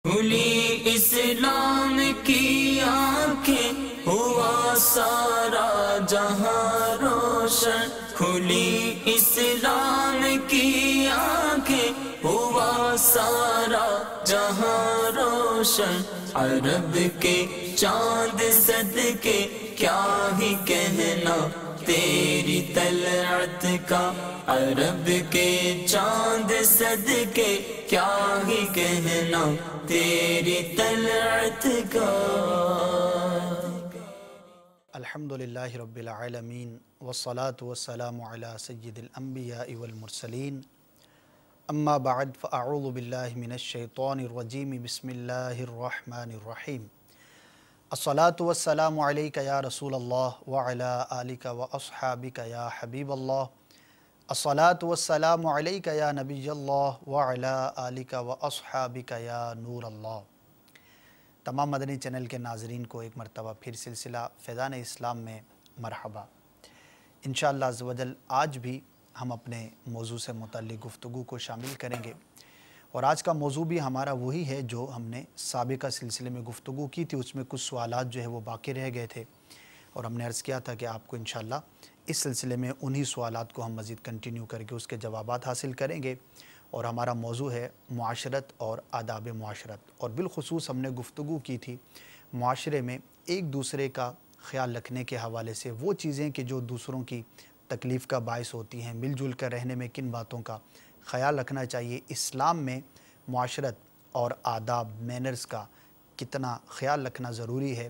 کھلی اسلام کی آنکھیں ہوا سارا جہاں روشن، کھلی اسلام کی آنکھیں ہوا سارا جہاں روشن، عرب کے چاند صدقے کیا ہی کہنا تیری طلعت کا، عرب کے چاند صدقے کیا ہی کہنا تیری طلعت کا۔ الحمدللہ رب العالمین والصلاة والسلام علی سید الانبیاء والمرسلین، اما بعد فاعوذ باللہ من الشیطان الرجیم، بسم اللہ الرحمن الرحیم۔ الصلاة والسلام علیک یا رسول اللہ وعلی آلک واصحابک یا حبیب اللہ، الصلاة والسلام علیک یا نبی اللہ وعلی آلک واصحابک یا نور اللہ۔ تمام مدنی چینل کے ناظرین کو ایک مرتبہ پھر سلسلہ فیضان اسلام میں مرحبا۔ انشاءاللہ عز و جل آج بھی ہم اپنے موضوع سے متعلق گفتگو کو شامل کریں گے، اور آج کا موضوع بھی ہمارا وہی ہے جو ہم نے سابقہ سلسلے میں گفتگو کی تھی۔ اس میں کچھ سوالات جو ہے وہ باقی رہ گئے تھے، اور ہم نے عرض کیا تھا کہ آپ کو انشاءاللہ اس سلسلے میں انہی سوالات کو ہم مزید کنٹینیو کر کے اس کے جوابات حاصل کریں گے۔ اور ہمارا موضوع ہے معاشرت اور آداب معاشرت، اور بالخصوص ہم نے گفتگو کی تھی معاشرے میں ایک دوسرے کا خیال رکھنے کے حوالے سے، وہ چیزیں کہ جو دوسروں کی تکلیف کا باعث ہوتی ہیں، مل جل کر رہنے میں کن باتوں کا خیال رکھنا چاہیے، اسلام میں معاشرت اور آداب مینرز کا کتنا خیال رکھنا ضروری ہے،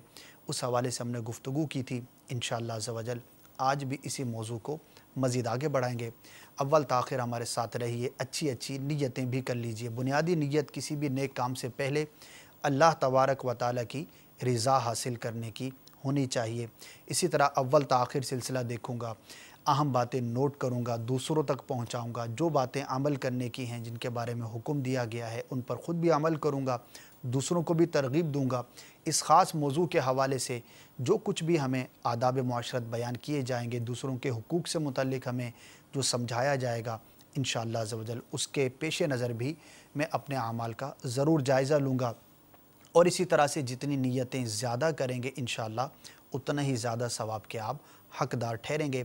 اس حوالے سے ہم نے گفتگو کی تھی۔ انشاءاللہ عز و جل آج بھی اسی موضوع کو مزید آگے بڑھائیں گے۔ اول تاخیر ہمارے ساتھ رہیے، اچھی نیتیں بھی کر لیجئے۔ بنیادی نیت کسی بھی نیک کام سے پہلے اللہ تبارک و تعالیٰ کی رضا حاصل کرنے کی ہونی چاہیے۔ اسی طرح اول تاخیر سلسلہ دیکھوں گا، اہم باتیں نوٹ کروں گا، دوسروں تک پہنچاؤں گا، جو باتیں عمل کرنے کی ہیں، جن کے بارے میں حکم دیا گیا ہے، ان پر خود بھی عمل کروں گا، دوسروں کو بھی ترغیب دوں گا۔ اس خاص موضوع کے حوالے سے جو کچھ بھی ہمیں آداب معاشرت بیان کیے جائیں گے، دوسروں کے حقوق سے متعلق ہمیں جو سمجھایا جائے گا، انشاءاللہ عز و جل اس کے پیش نظر بھی میں اپنے اعمال کا ضرور جائزہ لوں گا، اور اسی طرح سے جتنی نیتیں زیادہ کریں گے انشاءاللہ اتنا ہی زیادہ ثواب کے آپ حقدار ٹھہریں گے۔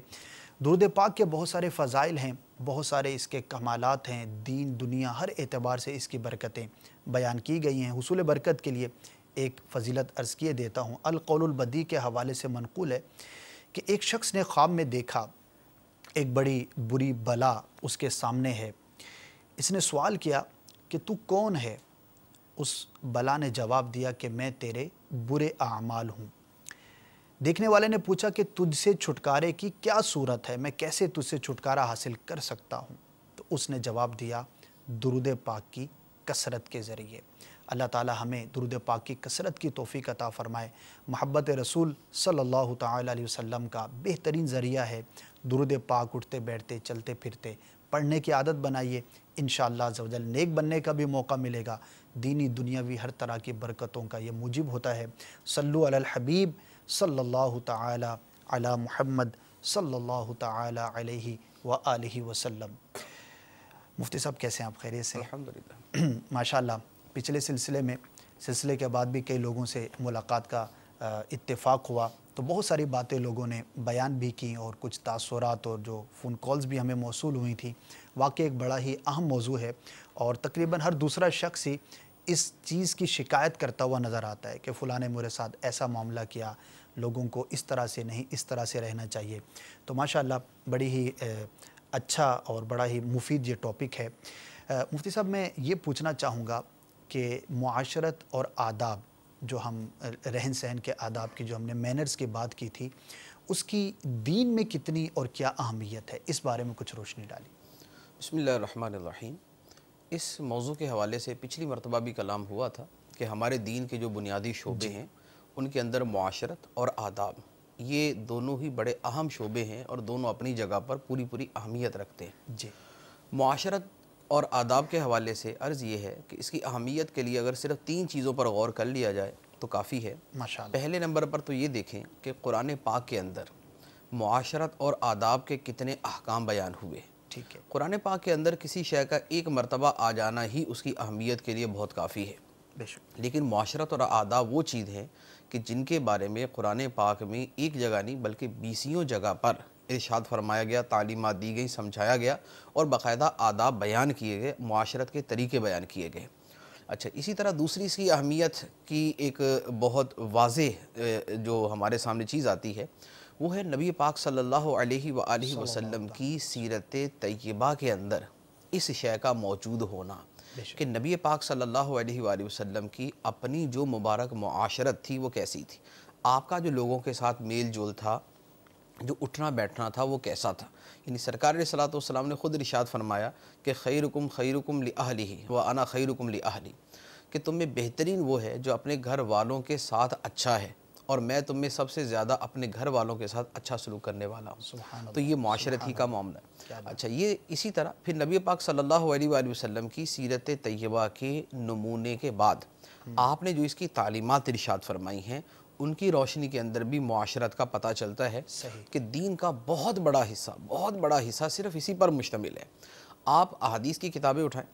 درود پاک کے بہت سارے فضائل ہیں، بہت سارے اس کے کمالات ہیں، دین دنیا ہر اعتبار سے اس کی برکتیں بیان کی گئی ہیں۔ حصول برکت کے لیے ایک فضیلت عرض کیے دیتا ہوں۔ القول البدیع کے حوالے سے منقول ہے کہ ایک شخص نے خواب میں دیکھا ایک بڑی بری بلا اس کے سامنے ہے۔ اس نے سوال کیا کہ تو کون ہے؟ اس بلا نے جواب دیا کہ میں تیرے برے اعمال ہوں۔ دیکھنے والے نے پوچھا کہ تجھ سے چھٹکارے کی کیا صورت ہے، میں کیسے تجھ سے چھٹکارا حاصل کر سکتا ہوں؟ تو اس نے جواب دیا درود پاک کی کثرت کے ذریعے۔ اللہ تعالی ہمیں درود پاک کی کثرت کی توفیق عطا فرمائے۔ محبت رسول صلی اللہ تعالی علیہ وسلم کا بہترین ذریعہ ہے درود پاک، اٹھتے بیٹھتے چلتے پھرتے پڑھنے کی عادت بنائیے، انشاءاللہ عز و جل نیک بننے کا بھی موقع ملے گا، دینی دنیاوی ہر طرح کی برکتوں کا یہ موجب ہوتا ہے۔ صلو علی الحبیب صلی اللہ تعالی علی محمد صلی اللہ تعالی علیہ وآلہ وسلم۔ مفتی صاحب کیسے ہیں آپ؟ خیریت سے؟ الحمدللہ ماشاءاللہ پچھلے سلسلے کے بعد بھی کئی لوگوں سے ملاقات کا اتفاق ہوا، تو بہت ساری باتیں لوگوں نے بیان بھی کی، اور کچھ تاثرات اور جو فون کالز بھی ہمیں موصول ہوئی تھیں۔ واقعی ایک بڑا ہی اہم موضوع ہے، اور تقریباً ہر دوسرا شخص ہی اس چیز کی شکایت کرتا ہوا نظر آتا ہے کہ فلاں نے میرے ساتھ ایسا معاملہ کیا، لوگوں کو اس طرح سے نہیں اس طرح سے رہنا چاہیے۔ تو ماشاءاللہ بڑی ہی اچھا اور بڑا ہی مفید یہ ٹاپک ہے۔ مفتی صاحب میں یہ پوچھنا چاہوں گا کہ معاشرت اور آداب، جو ہم رہن سہن کے آداب کی جو ہم نے مینرز کی بات کی تھی، اس کی دین میں کتنی اور کیا اہمیت ہے، اس بارے میں کچھ روشنی ڈالی۔ بسم اللہ الرحمن الرحیم۔ اس موضوع کے حوالے سے پچھلی مرتبہ بھی کلام ہوا تھا کہ ہمارے دین کے جو بنیادی شعبے ہیں ان کے اندر معاشرت اور آداب، یہ دونوں ہی بڑے اہم شعبے ہیں، اور دونوں اپنی جگہ پر پوری اہمیت رکھتے ہیں۔ جی، معاشرت اور آداب کے حوالے سے عرض یہ ہے کہ اس کی اہمیت کے لیے اگر صرف 3 چیزوں پر غور کر لیا جائے تو کافی ہے۔ ماشاءاللہ۔ پہلے نمبر پر تو یہ دیکھیں کہ قرآن پاک کے اندر معاشرت اور آداب کے کتنے احکام بیان ہوئے ہیں۔ ٹھیک ہے۔ قرآن پاک کے اندر کسی شے کا ایک مرتبہ آ جانا ہی اس کی اہمیت کے لیے بہت کافی ہے۔ بے شک. لیکن معاشرت اور آداب وہ چیز ہیں کہ جن کے بارے میں قرآن پاک میں ایک جگہ نہیں بلکہ بیسیوں جگہ پر ارشاد فرمایا گیا، تعلیمات دی گئی، سمجھایا گیا اور باقاعدہ آداب بیان کیے گئے، معاشرت کے طریقے بیان کیے گئے. اچھا، اسی طرح دوسری اس کی اہمیت کی ایک بہت واضح جو ہمارے سامنے چیز آتی ہے وہ ہے نبی پاک صلی اللہ علیہ وآلہ وسلم کی سیرت طیبہ کے اندر اس شے کا موجود ہونا کہ نبی پاک صلی اللہ علیہ وآلہ وسلم کی اپنی جو مبارک معاشرت تھی وہ کیسی تھی، آپ کا جو لوگوں کے ساتھ میل جول تھا، جو اٹھنا بیٹھنا تھا وہ کیسا تھا. یعنی سرکار علیہ الصلوۃ والسلام نے خود ارشاد فرمایا کہ خیرکم خیرکم لأہلہ وانا خیرکم لأہلی، کہ تم میں بہترین وہ ہے جو اپنے گھر والوں کے ساتھ اچھا ہے اور میں تم میں سب سے زیادہ اپنے گھر والوں کے ساتھ اچھا سلوک کرنے والا ہوں. تو یہ معاشرت ہی کا معاملہ ہے. اچھا، یہ اسی طرح پھر نبی پاک صلی اللہ علیہ وآلہ وسلم کی سیرت طیبہ کے نمونے کے بعد آپ نے جو اس کی تعلیمات ارشاد فرمائی ہیں ان کی روشنی کے اندر بھی معاشرت کا پتہ چلتا ہے کہ دین کا بہت بڑا حصہ صرف اسی پر مشتمل ہے. آپ احادیث کی کتابیں اٹھائیں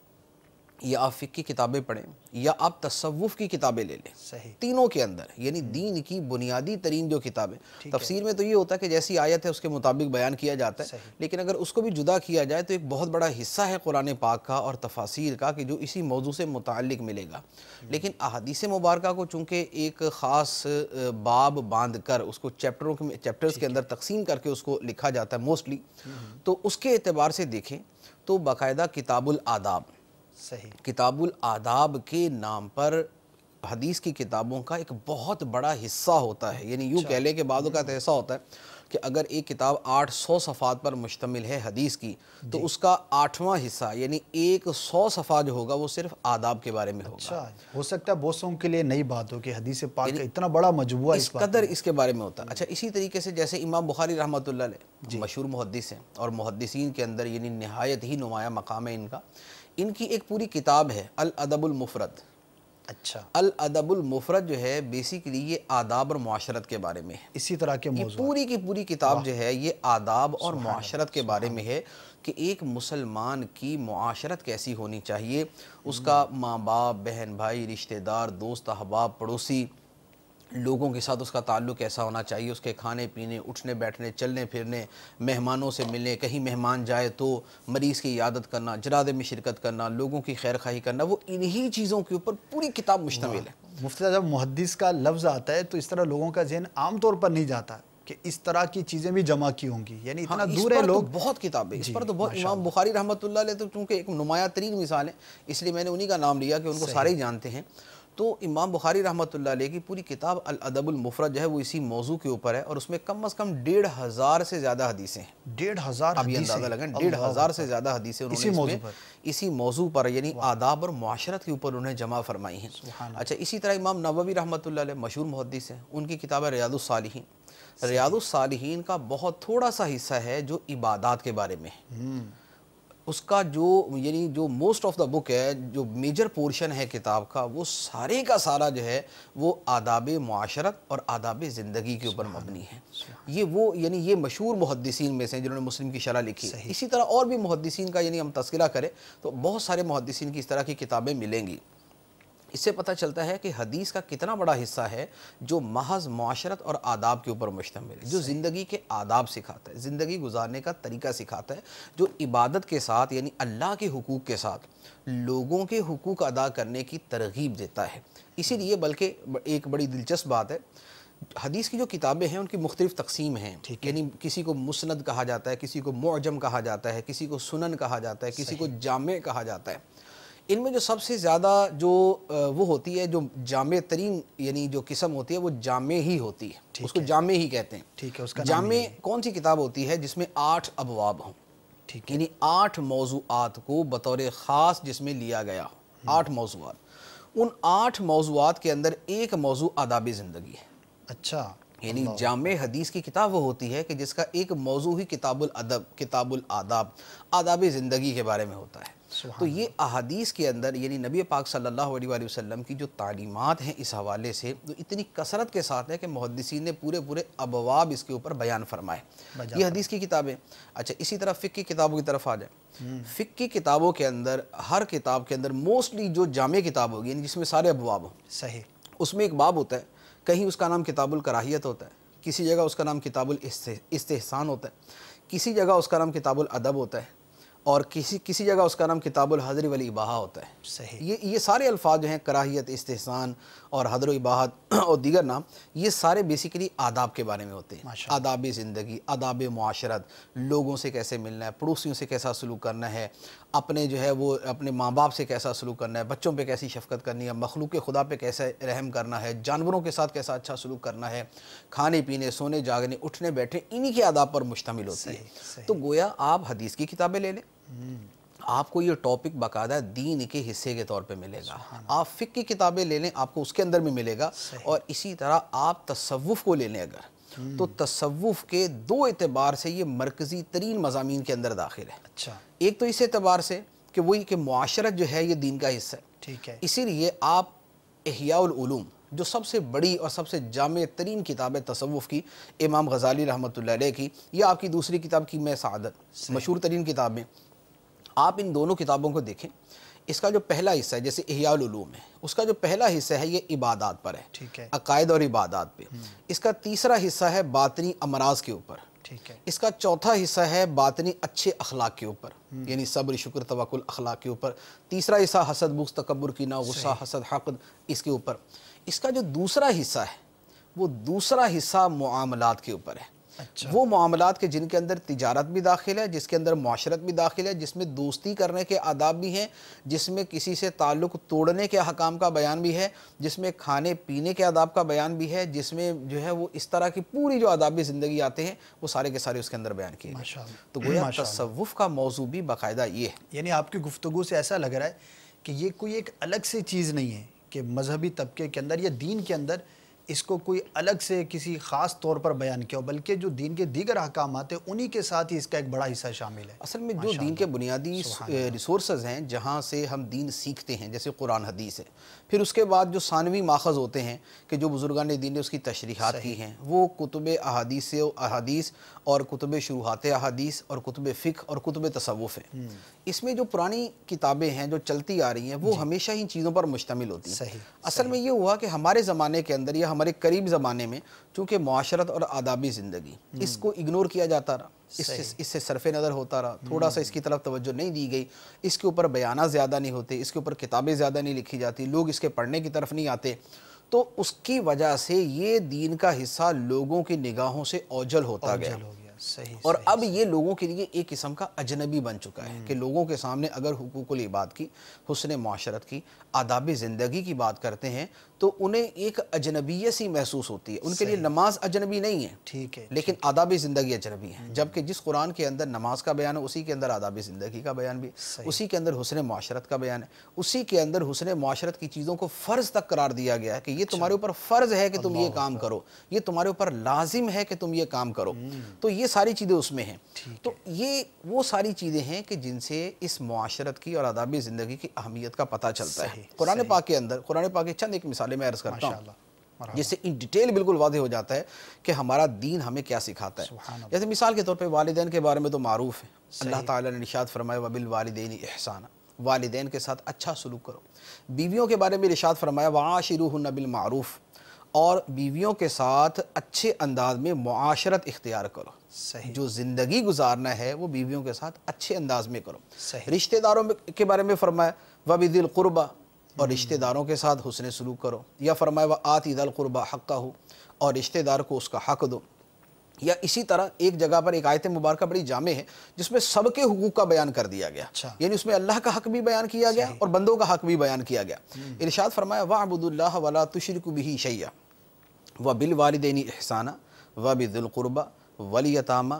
یا آپ فقہ کی کتابیں پڑھیں یا آپ تصوف کی کتابیں لے لیں، تینوں کے اندر یعنی دین کی بنیادی ترین جو کتابیں، تفسیر میں تو یہ ہوتا ہے کہ جیسی آیت ہے اس کے مطابق بیان کیا جاتا ہے، لیکن اگر اس کو بھی جدا کیا جائے تو ایک بہت بڑا حصہ ہے قرآن پاک کا اور تفاسیر کا کہ جو اسی موضوع سے متعلق ملے گا. لیکن احادیث مبارکہ کو چونکہ ایک خاص باب باندھ کر اس کو چیپٹرز کے اندر تقسیم کر کے اس کو لکھا جاتا ہے موسٹلی، تو اس کے اعتبار سے دیکھیں تو باقاعدہ کتاب الآداب، کتاب الآداب کے نام پر حدیث کی کتابوں کا ایک بہت بڑا حصہ ہوتا ہے. یعنی یوں کہہ لیں کہ بعض اوقات ایسا ہوتا ہے کہ اگر ایک کتاب 800 صفحات پر مشتمل ہے حدیث کی تو اس کا 8واں حصہ یعنی 100 صفحہ جو ہوگا وہ صرف آداب کے بارے میں ہوگا. اچھا، ہو سکتا ہے بہتوں کے لیے نئی بات ہو کہ حدیث پاک کا اتنا بڑا مجموعہ اس قدر اس کے بارے میں ہوتا ہے. اچھا، اسی طریقے سے جیسے امام بخاری رحمۃ اللہ علیہ مشہور محدث ہیں اور محدثین کے اندر یعنی نہایت ہی نمایاں مقام ہے ان کی ایک پوری کتاب ہے الادب المفرد. اچھا، الادب المفرد جو ہے بیسیکلی یہ آداب اور معاشرت کے بارے میں ہے. اسی طرح کے یہ موضوع پوری کی پوری کتاب جو ہے یہ آداب اور معاشرت کے بارے میں ہے کہ ایک مسلمان کی معاشرت کیسی ہونی چاہیے، اس کا ماں باپ، بہن بھائی، رشتہ دار، دوست احباب، پڑوسی لوگوں کے ساتھ اس کا تعلق کیسا ہونا چاہیے، اس کے کھانے پینے، اٹھنے بیٹھنے، چلنے پھرنے، مہمانوں سے ملنے، کہیں مہمان جائے تو مریض کی عیادت کرنا، جنازے میں شرکت کرنا، لوگوں کی خیر خواہی کرنا، وہ انہی چیزوں کے اوپر پوری کتاب مشتمل ہے. مفتی صاحب، جب محدث کا لفظ آتا ہے تو اس طرح لوگوں کا ذہن عام طور پر نہیں جاتا کہ اس طرح کی چیزیں بھی جمع کی ہوں گی، یعنی اتنا دور ہے لوگ. بہت کتابیں اس پر تو بہت. امام بخاری رحمۃ اللہ علیہ تو چونکہ ایک نمایاں ترین مثال ہے اس لیے میں نے انہی کا نام لیا کہ ان کو سارے ہی جانتے ہیں. تو امام بخاری رحمۃ اللہ علیہ کی پوری کتاب الادب المفرد جو ہے وہ اسی موضوع کے اوپر ہے اور اس میں کم از کم 1500 سے زیادہ حدیثیں ہیں. 1500 اب یہ اندازہ لگیں 1500 سے زیادہ حدیثیں انہوں نے اسی موضوع پر یعنی آداب اور معاشرت کے اوپر انہیں جمع فرمائی ہیں. اچھا، اسی طرح امام نووی رحمۃ اللہ علیہ مشہور محدث ہیں، ان کی کتاب ہے ریاض الصالحین. ریاض الصالحین کا بہت تھوڑا سا حصہ ہے جو عبادات کے بارے میں ہے. اس کا جو موسٹ آف دا بک ہے، جو میجر پورشن ہے کتاب کا، وہ سارے کا سارا جو ہے وہ آداب معاشرت اور آداب زندگی کے اوپر مبنی ہے. یہ مشہور محدثین میں سے جنہوں نے مسلم کی شرح لکھی. اسی طرح اور بھی محدثین کا یعنی ہم تذکرہ کریں تو بہت سارے محدثین کی اس طرح کی کتابیں ملیں گی. اس سے پتہ چلتا ہے کہ حدیث کا کتنا بڑا حصہ ہے جو محض معاشرت اور آداب کے اوپر مشتمل ہے، جو زندگی کے آداب سکھاتا ہے، زندگی گزارنے کا طریقہ سکھاتا ہے، جو عبادت کے ساتھ یعنی اللہ کے حقوق کے ساتھ لوگوں کے حقوق ادا کرنے کی ترغیب دیتا ہے. اسی لیے بلکہ ایک بڑی دلچسپ بات ہے، حدیث کی جو کتابیں ہیں ان کی مختلف تقسیم ہیں. یعنی کسی کو مسند کہا جاتا ہے، کسی کو معجم کہا جاتا ہے، کسی کو سنن کہا جاتا ہے، کسی کو جامع کہا جاتا ہے. ان میں جو سب سے زیادہ جو وہ ہوتی ہے، جو جامع ترین یعنی جو قسم ہوتی ہے وہ جامع ہی ہوتی ہے، اس کو جامع ہی کہتے ہیں. ٹھیک ہے، اس کا جامع کون سی کتاب ہوتی ہے جس میں 8 ابواب ہوں، یعنی 8 موضوعات کو بطور خاص جس میں لیا گیا ہو. 8 موضوعات، ان 8 موضوعات کے اندر ایک موضوع آداب زندگی ہے. اچھا، یعنی جامع حدیث کی کتاب وہ ہوتی ہے کہ جس کا ایک موضوع ہی کتاب الادب، کتاب الآداب، آداب زندگی کے بارے میں ہوتا ہے۔ تو یہ احادیث کے اندر یعنی نبی پاک صلی اللہ علیہ وآلہ وسلم کی جو تعلیمات ہیں اس حوالے سے تو اتنی کثرت کے ساتھ ہے کہ محدثین نے پورے ابواب اس کے اوپر بیان فرمائے۔ یہ حدیث کی کتابیں۔ اچھا، اسی طرح فقہ کی کتابوں کی طرف آ جائیں۔ فقہ کی کتابوں کے اندر ہر کتاب کے اندر موسٹلی جو جامع کتاب ہوگی یعنی جس میں سارے ابواب ہوں، صحیح، اس میں ایک باب ہوتا ہے، کہیں اس کا نام کتاب الکراہیت ہوتا ہے، کسی جگہ اس کا نام کتاب الاستحسان ہوتا ہے، کسی جگہ اس کا نام کتاب الادب ہوتا ہے، اور کسی جگہ اس کا نام کتاب الحضر والاباحہ ہوتا ہے۔ صحیح، یہ سارے الفاظ جو ہیں کراہیت، استحسان اور حضر و اباحت اور دیگر نام، یہ سارے بیسیکلی آداب کے بارے میں ہوتے ہیں۔ آداب زندگی، آداب معاشرت، لوگوں سے کیسے ملنا ہے، پڑوسیوں سے کیسا سلوک کرنا ہے، اپنے جو ہے وہ اپنے ماں باپ سے کیسا سلوک کرنا ہے، بچوں پہ کیسی شفقت کرنی ہے، مخلوق خدا پہ کیسے رحم کرنا ہے، جانوروں کے ساتھ کیسا اچھا سلوک کرنا ہے، کھانے پینے، سونے جاگنے، اٹھنے بیٹھنے، انہی کے آداب پر مشتمل ہوتی ہے۔ تو گویا آپ حدیث کی کتابیں لے لیں، آپ کو یہ ٹاپک باقاعدہ دین کے حصے کے طور پہ ملے گا۔ آپ فقہ کی کتابیں لے لیں، آپ کو اس کے اندر بھی ملے گا۔ اور اسی طرح آپ تصوف کو لے لیں اگر تو تصوف کے دو اعتبار سے یہ مرکزی ترین مضامین کے اندر داخل ہے۔ اچھا، ایک تو اس اعتبار سے کہ وہی کہ معاشرت جو ہے یہ دین کا حصہ ہے، ٹھیک ہے، اسی لیے آپ احیاء العلوم جو سب سے بڑی اور سب سے جامع ترین کتاب ہے تصوف کی، امام غزالی رحمۃ اللہ علیہ کی، یا آپ کی دوسری کتاب کی میں سعادت، مشہور ترین کتابیں، آپ ان دونوں کتابوں کو دیکھیں۔ اس کا جو پہلا حصہ ہے جیسے احیاء العلوم ہے، اس کا جو پہلا حصہ ہے یہ عبادات پر ہے، ٹھیک ہے، عقائد اور عبادات پہ۔ اس کا تیسرا حصہ ہے باطنی امراض کے اوپر، ٹھیک ہے، اس کا چوتھا حصہ ہے باطنی اچھے اخلاق کے اوپر، یعنی صبر، شکر، توکل، اخلاق کے اوپر۔ تیسرا حصہ حسد، بغض، تکبر، کینہ، غصہ، حسد، حقد، اس کے اوپر۔ اس کا جو دوسرا حصہ ہے وہ دوسرا حصہ معاملات کے اوپر ہے۔ اچھا، وہ معاملات کے جن کے اندر تجارت بھی داخل ہے، جس کے اندر معاشرت بھی داخل ہے، جس میں دوستی کرنے کے آداب بھی ہیں، جس میں کسی سے تعلق توڑنے کے احکام کا بیان بھی ہے، جس میں کھانے پینے کے آداب کا بیان بھی ہے، جس میں جو ہے وہ اس طرح کی پوری جو آدابی زندگی آتے ہیں وہ سارے کے سارے اس کے اندر بیان کیے گئے۔ تو گویا تصوف کا موضوع بھی باقاعدہ یہ ہے۔ یعنی آپ کی گفتگو سے ایسا لگ رہا ہے کہ یہ کوئی ایک الگ سے چیز نہیں ہے کہ مذہبی طبقے کے اندر یا دین کے اندر اس کو کوئی الگ سے کسی خاص طور پر بیان کیا ہو، بلکہ جو دین کے دیگر احکامات ہیں انہی کے ساتھ ہی اس کا ایک بڑا حصہ شامل ہے۔ اصل میں جو دین کے بنیادی ریسورسز ہیں جہاں سے ہم دین سیکھتے ہیں، جیسے قرآن حدیث ہے، پھر اس کے بعد جو ثانوی ماخذ ہوتے ہیں کہ جو بزرگان دین نے اس کی تشریحات کی ہیں، وہ کتب احادیث اور کتب شروحات احادیث اور کتب فقہ اور کتب تصوف ہیں۔ اس میں جو پرانی کتابیں ہیں جو چلتی آ رہی ہیں وہ ہمیشہ ان چیزوں پر مشتمل ہوتی ہیں۔ اصل میں یہ ہوا کہ ہمارے زمانے کے اندر یا ہمارے قریب زمانے میں چونکہ معاشرت اور آدابی زندگی اس کو اگنور کیا جاتا رہا، اس سے صرف نظر ہوتا رہا، تھوڑا سا اس کی طرف توجہ نہیں دی گئی، اس کے اوپر بیانات زیادہ نہیں ہوتے، اس کے اوپر کتابیں زیادہ نہیں لکھی جاتی، لوگ اس کے پڑھنے کی طرف نہیں آتے، تو اس کی وجہ سے یہ دین کا حصہ لوگوں کی نگاہوں سے اوجھل ہوتا گیا، اور اب یہ لوگوں کے لیے ایک قسم کا اجنبی بن چکا ہے کہ لوگوں کے سامنے اگر حقوق العباد کی، حسن معاشرت کی، آداب زندگی کی بات کرتے ہیں تو انہیں ایک اجنبیت سی محسوس ہوتی ہے۔ ان کے لیے نماز اجنبی نہیں ہے، ٹھیک ہے، لیکن آداب زندگی اجنبی ہے، جبکہ جس قرآن کے اندر نماز کا بیان ہے اسی کے اندر آداب زندگی کا بیان بھی، اسی کے اندر حسن معاشرت کا بیان ہے، اسی کے اندر حسن معاشرت کی چیزوں کو فرض تک قرار دیا گیا ہے کہ یہ تمہارے اوپر فرض ہے کہ تم یہ کام کرو، یہ تمہارے اوپر لازم ہے کہ تم یہ کام کرو، تو یہ ساری چیزیں اس میں ہیں۔ تو یہ وہ ساری چیزیں ہیں کہ جن سے اس معاشرت کی اور آداب زندگی کی اہمیت کا پتہ چلتا ہے۔ قرآن پاک کے اندر، قرآن پاک کے چند ایک مثالیں میں عرض کرتا ہوں جس سے ان ڈیٹیل بالکل واضح ہو جاتا ہے کہ ہمارا دین ہمیں کیا سکھاتا ہے۔ جیسے مثال کے طور پہ والدین کے بارے میں تو معروف ہے، اللہ تعالیٰ نے ارشاد فرمایا وَبِالْوَالِدَيْنِ إِحْسَانًا، والدین کے ساتھ اچھا سلوک کرو۔ بیویوں کے بارے میں ارشاد فرمایا وَعَاشِرُوهُنَّ بِالْمَعْرُوفِ، اور بیویوں کے ساتھ اچھے انداز میں معاشرت اختیار کرو، جو زندگی گزارنا ہے وہ بیویوں کے ساتھ اچھے انداز میں کرو۔ رشتہ داروں کے بارے میں فرمایا وَبِذِي الْقُرْبَى، اور رشتہ داروں کے ساتھ حسن سلوک کرو، یا فرمایا وَآتِ ذَا الْقُرْبَى حَقَّهُ، اور رشتہ دار کو اس کا حق دو۔ یا اسی طرح ایک جگہ پر ایک آیت مبارکہ بڑی جامع ہے جس میں سب کے حقوق کا بیان کر دیا گیا، یعنی اس میں اللہ کا حق بھی بیان کیا گیا اور بندوں کا حق بھی بیان کیا گیا۔ ارشاد فرمایا وَاعْبُدُوا اللَّهَ وَلَا تُشْرِكُوا بِهِ شَيْئًا وَبِالْوَالِدَيْنِ إِحْسَانًا وَبِذِي الْقُرْبَى وَالْيَتَامَى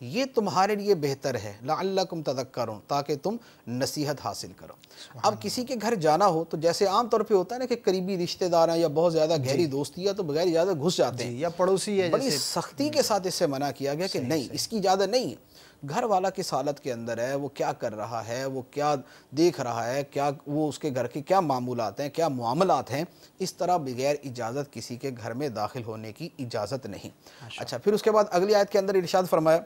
یہ تمہارے لیے بہتر ہے لعلکم تذکرون تاکہ تم نصیحت حاصل کرو۔ اب کسی کے گھر جانا ہو تو جیسے عام طور پہ ہوتا ہے نا کہ قریبی رشتہ دار ہیں یا بہت زیادہ گہری دوستی ہے تو بغیر اجازت گھس جاتے ہیں، یا پڑوسی ہے، بڑی سختی کے ساتھ اس سے منع کیا گیا کہ نہیں، اس کی اجازت نہیں ہے۔ گھر والا کس حالت کے اندر ہے، وہ کیا کر رہا ہے، وہ کیا دیکھ رہا ہے، کیا وہ اس کے گھر کے کیا معمولات ہیں، کیا معاملات ہیں، اس طرح بغیر اجازت کسی کے گھر میں داخل ہونے کی اجازت نہیں۔ اچھا، پھر اس کے بعد اگلی آیت کے اندر ارشاد فرمایا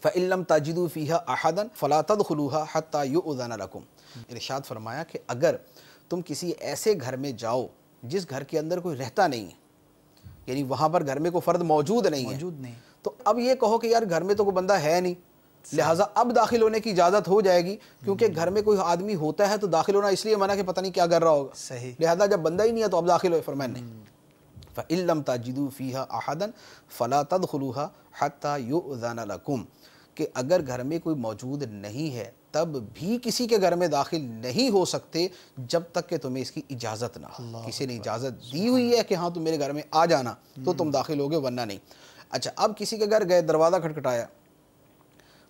فَإِن لَّمْ تَجِدُوا فِيهَا أَحَدًا فَلَا تَدْخُلُوهَا حَتَّى يُؤْذَنَ لَكُمْ۔ ارشاد فرمایا کہ اگر تم کسی ایسے گھر میں جاؤ جس گھر کے اندر کوئی رہتا نہیں ہے، یعنی وہاں پر گھر میں کوئی فرد موجود نہیں ہے، تو اب یہ کہو کہ یار گھر میں تو کوئی بندہ ہے نہیں، لہٰذا اب داخل ہونے کی اجازت ہو جائے گی، کیونکہ گھر میں کوئی آدمی ہوتا ہے تو داخل ہونا اس لیے منع کہ پتہ نہیں کیا کر رہا ہوگا، صحیح، لہٰذا جب بندہ ہی نہیں ہے تو اب داخل ہوئے۔ فرمایا نہیں، فَإِن لَّمْ تَجِدُوا فِيهَا أَحَدًا فَلَا تَدْخُلُوهَا حَتَّى يُؤْذَنَ لَكُمْ، کہ اگر گھر میں کوئی موجود نہیں ہے تب بھی کسی کے گھر میں داخل نہیں ہو سکتے جب تک کہ تمہیں اس کی اجازت نہ ہو۔ کسی نے اجازت دی ہوئی ہے کہ ہاں تم میرے گھر میں آ جانا تو تم داخل ہوگے، ورنہ نہیں۔ اچھا، اب کسی کے گھر گئے، دروازہ کھٹکھٹایا،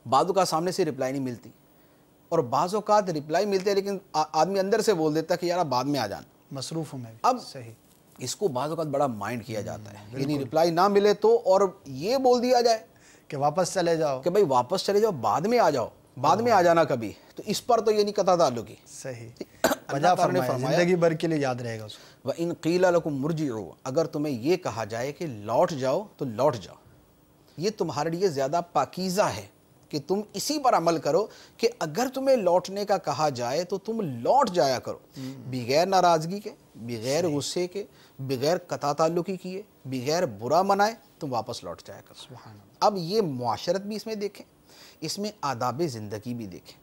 بعض اوقات سامنے سے رپلائی نہیں ملتی، اور بعض اوقات رپلائی ملتے ہیں لیکن آدمی اندر سے بول دیتا ہے کہ یار بعد میں آ جانا، مصروف ہوں میں۔ اب صحیح، اس کو بعض اوقات بڑا مائنڈ کیا جاتا ہے، یعنی رپلائی نہ ملے تو اور یہ بول دیا جائے کہ واپس چلے جاؤ، کہ بھائی واپس چلے جاؤ، بعد میں آ جاؤ، بعد میں آ جانا کبھی، تو اس پر تو یہ نہیں قطع تعلق ہی۔ صحیح، اللہ تعالیٰ نے فرمایا زندگی بھر کے لیے یاد رہے گا اس کو۔ وَإِن قِيلَ لَكُمْ مُرْجِعُوا، اگر تمہیں یہ کہا جائے کہ لوٹ جاؤ تو لوٹ جاؤ، یہ تمہارے لیے زیادہ پاکیزہ ہے کہ تم اسی پر عمل کرو کہ اگر تمہیں لوٹنے کا کہا جائے تو تم لوٹ جایا کرو، بغیر ناراضگی کے، بغیر غصے کے، بغیر قطع تعلقی کیے، بغیر برا منائے تم واپس لوٹ جایا کرو۔ سبحان اللہ۔ اب یہ معاشرت بھی اس میں دیکھیں، اس میں آداب زندگی بھی دیکھیں،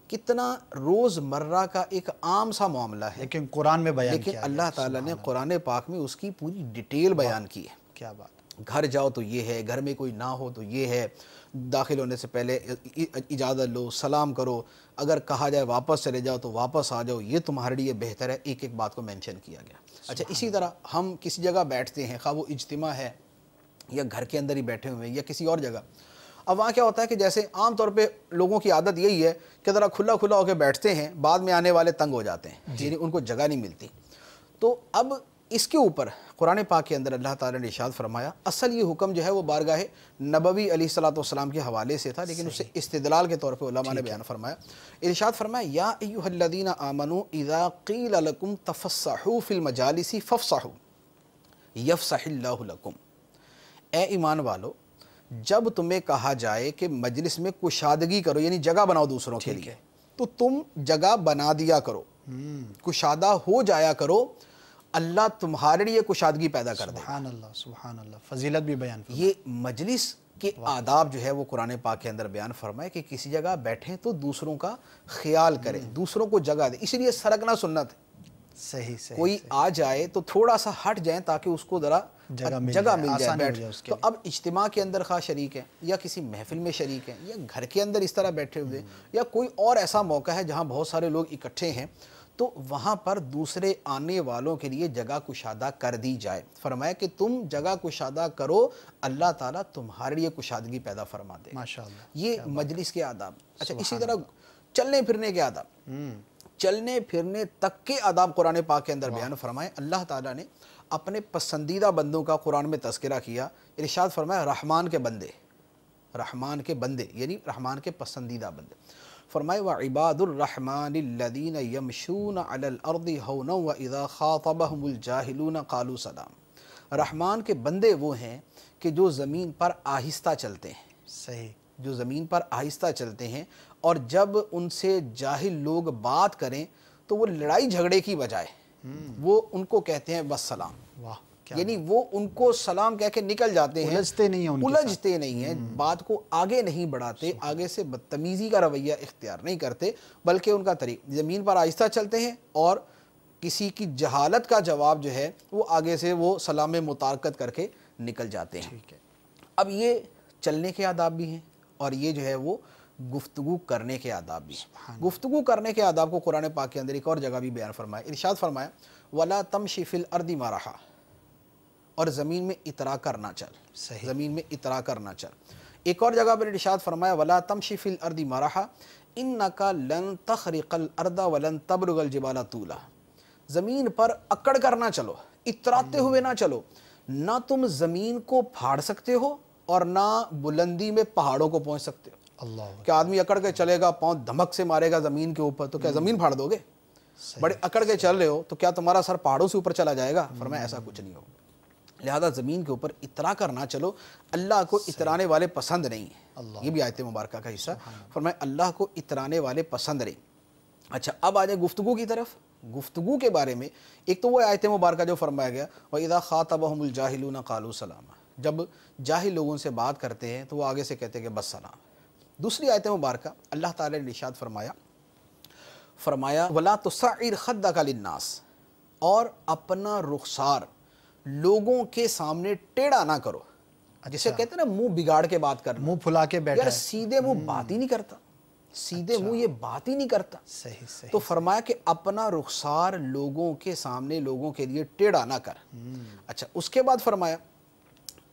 کتنا روز مرہ کا ایک عام سا معاملہ ہے، لیکن قرآن میں بیان لیکن کیا اللہ تعالیٰ نے قرآن پاک میں اس کی پوری ڈیٹیل بیان کی ہے۔ کیا بات، گھر جاؤ تو یہ ہے، گھر میں کوئی نہ ہو تو یہ ہے، داخل ہونے سے پہلے اجازت لو، سلام کرو، اگر کہا جائے واپس چلے جاؤ تو واپس آ جاؤ، یہ تمہارے لیے بہتر ہے، ایک ایک بات کو مینشن کیا گیا۔ اچھا، اسی طرح ہم کسی جگہ بیٹھتے ہیں، خواہ وہ اجتماع ہے یا گھر کے اندر ہی بیٹھے ہوئے ہیں یا کسی اور جگہ، اب وہاں کیا ہوتا ہے کہ جیسے عام طور پہ لوگوں کی عادت یہی ہے کہ ذرا کھلا کھلا ہو کے بیٹھتے ہیں، بعد میں آنے والے تنگ ہو جاتے ہیں، یعنی ان کو جگہ نہیں ملتی۔ تو اب اس کے اوپر قرآن پاک کے اندر اللہ تعالیٰ نے ارشاد فرمایا، اصل یہ حکم جو ہے وہ بارگاہ نبوی علیہ الصلوۃ والسلام کے حوالے سے تھا، لیکن اسے استدلال کے طور پہ علماء نے بیان فرمایا۔ ارشاد فرمایا، یا ایھا الذین آمنوا اذا قیل لکم تفسحوا فی المجالس فافسحوا یفسح اللہ لکم، اے ایمان والو جب تمہیں کہا جائے کہ مجلس میں کشادگی کرو، یعنی جگہ بناؤ دوسروں کے لیے، تو تم جگہ بنا دیا کرو، کشادہ ہو جایا کرو، اللہ تمہارے لیے کشادگی پیدا کر دے۔ سبحان اللہ، سبحان اللہ، فضیلت بھی بیان فرمائی۔ یہ مجلس کے آداب جو ہے وہ قرآن پاک کے اندر بیان فرمائے کہ کسی جگہ بیٹھیں تو دوسروں کا خیال کریں، دوسروں کو جگہ دیں، اس لیے سرکنا سنت ہے۔ صحیح صحیح، کوئی آ جائے تو تھوڑا سا ہٹ جائیں تاکہ اس کو ذرا جگہ مل جائے آسانی ہو بیٹھ۔ جائے اس کے تو اب اجتماع کے اندر خواہ شریک ہیں یا کسی محفل میں شریک ہیں یا گھر کے اندر اس طرح بیٹھے ہوئے یا کوئی اور ایسا موقع ہے جہاں بہت سارے لوگ اکٹھے ہیں، تو وہاں پر دوسرے آنے والوں کے لیے جگہ کشادہ کر دی جائے۔ فرمایا کہ تم جگہ کشادہ کرو، اللہ تعالیٰ تمہارے لیے کشادگی پیدا فرما دے۔ ماشاءاللہ، یہ مجلس کے آداب۔ اچھا، اسی طرح چلنے پھرنے کے آداب، چلنے پھرنے تک کے آداب قرآن پاک کے اندر بیان فرمائے۔ اللہ تعالیٰ نے اپنے پسندیدہ بندوں کا قرآن میں تذکرہ کیا، ارشاد فرمایا رحمان کے بندے، رحمان کے بندے یعنی رحمان کے پسندیدہ بندے۔ فرمائے وعباد الرحمن الذین یمشون علی الارض ہونا واذا خاطبہم الجاہلون قالوا سلام۔ رحمان کے بندے وہ ہیں کہ جو زمین پر آہستہ چلتے ہیں، صحیح، جو زمین پر آہستہ چلتے ہیں، اور جب ان سے جاہل لوگ بات کریں تو وہ لڑائی جھگڑے کی بجائے وہ ان کو کہتے ہیں بس سلام، واہ، یعنی وہ ان کو سلام کہہ کے نکل جاتے ہیں، الجھتے نہیں ہیں، الجھتے نہیں ہیں، بات کو آگے نہیں بڑھاتے، آگے سے بدتمیزی کا رویہ اختیار نہیں کرتے، بلکہ ان کا طریقہ زمین پر آہستہ چلتے ہیں، اور کسی کی جہالت کا جواب جو ہے وہ آگے سے وہ سلام متارکت کر کے نکل جاتے ہیں۔ اب یہ چلنے کے آداب بھی ہیں، اور یہ جو ہے وہ گفتگو کرنے کے آداب بھی ہیں۔ گفتگو کرنے کے آداب کو قرآن پاک کے اندر ایک اور جگہ بھی بیان فرمایا، ارشاد فرمایا وَلَا تَمْشِ فِي الْأَرْضِ مَرَحًا، اور زمین میں اترا کر نہ چل، زمین میں اترا کر نہ چل۔ ایک اور جگہ پر ارشاد فرمایا ولا تمشی فی الارض مرحا انکا لن تخرق الارض ولن تبلغ الجبال طولا، زمین پر اکڑ کر نہ چلو، اتراتے ہوئے نہ چلو، نہ تم زمین کو پھاڑ سکتے ہو اور نہ بلندی میں پہاڑوں کو پہنچ سکتے ہو۔ اللہ کہ آدمی اکڑ کے چلے گا، پاؤں دھمک سے مارے گا زمین کے اوپر، تو کیا زمین پھاڑ دو گے؟ بڑے اکڑ کے چل رہے ہو تو کیا تمہارا سر پہاڑوں سے اوپر چلا جائے گا؟ فرمایا ایسا کچھ نہیں ہوگا۔ لہذا زمین کے اوپر اترا کر نہ چلو، اللہ کو اترانے والے پسند نہیں ہیں۔ یہ بھی آیت مبارکہ کا حصہ، فرمایا اللہ کو اترانے والے پسند نہیں۔ اچھا اب آ جائیں گفتگو کی طرف۔ گفتگو کے بارے میں ایک تو وہ آیت مبارکہ جو فرمایا گیا وَإِذَا خَاطَبَهُمُ الْجَاهِلُونَ قَالُوا سَلَامًا، جب جاہل لوگوں سے بات کرتے ہیں تو وہ آگے سے کہتے ہیں کہ بس سلام۔ دوسری آیت مبارکہ اللہ تعالیٰ نے ارشاد فرمایا وَلَا تُصَعِّرْ خَدَّكَ لِلنَّاسِ، اور اپنا رخسار لوگوں کے سامنے ٹیڑھا نہ کرو۔ جسے کہتے ہیں نا منہ بگاڑ کے بات کرنا، منہ پھلا کے بیٹھا یار ہے، سیدھے منہ بات ہی نہیں کرتا، سیدھے منہ یہ بات ہی نہیں کرتا۔ صحیح تو فرمایا کہ اپنا رخسار لوگوں کے سامنے لوگوں کے لیے ٹیڑھا نہ کر۔ اچھا اس کے بعد فرمایا،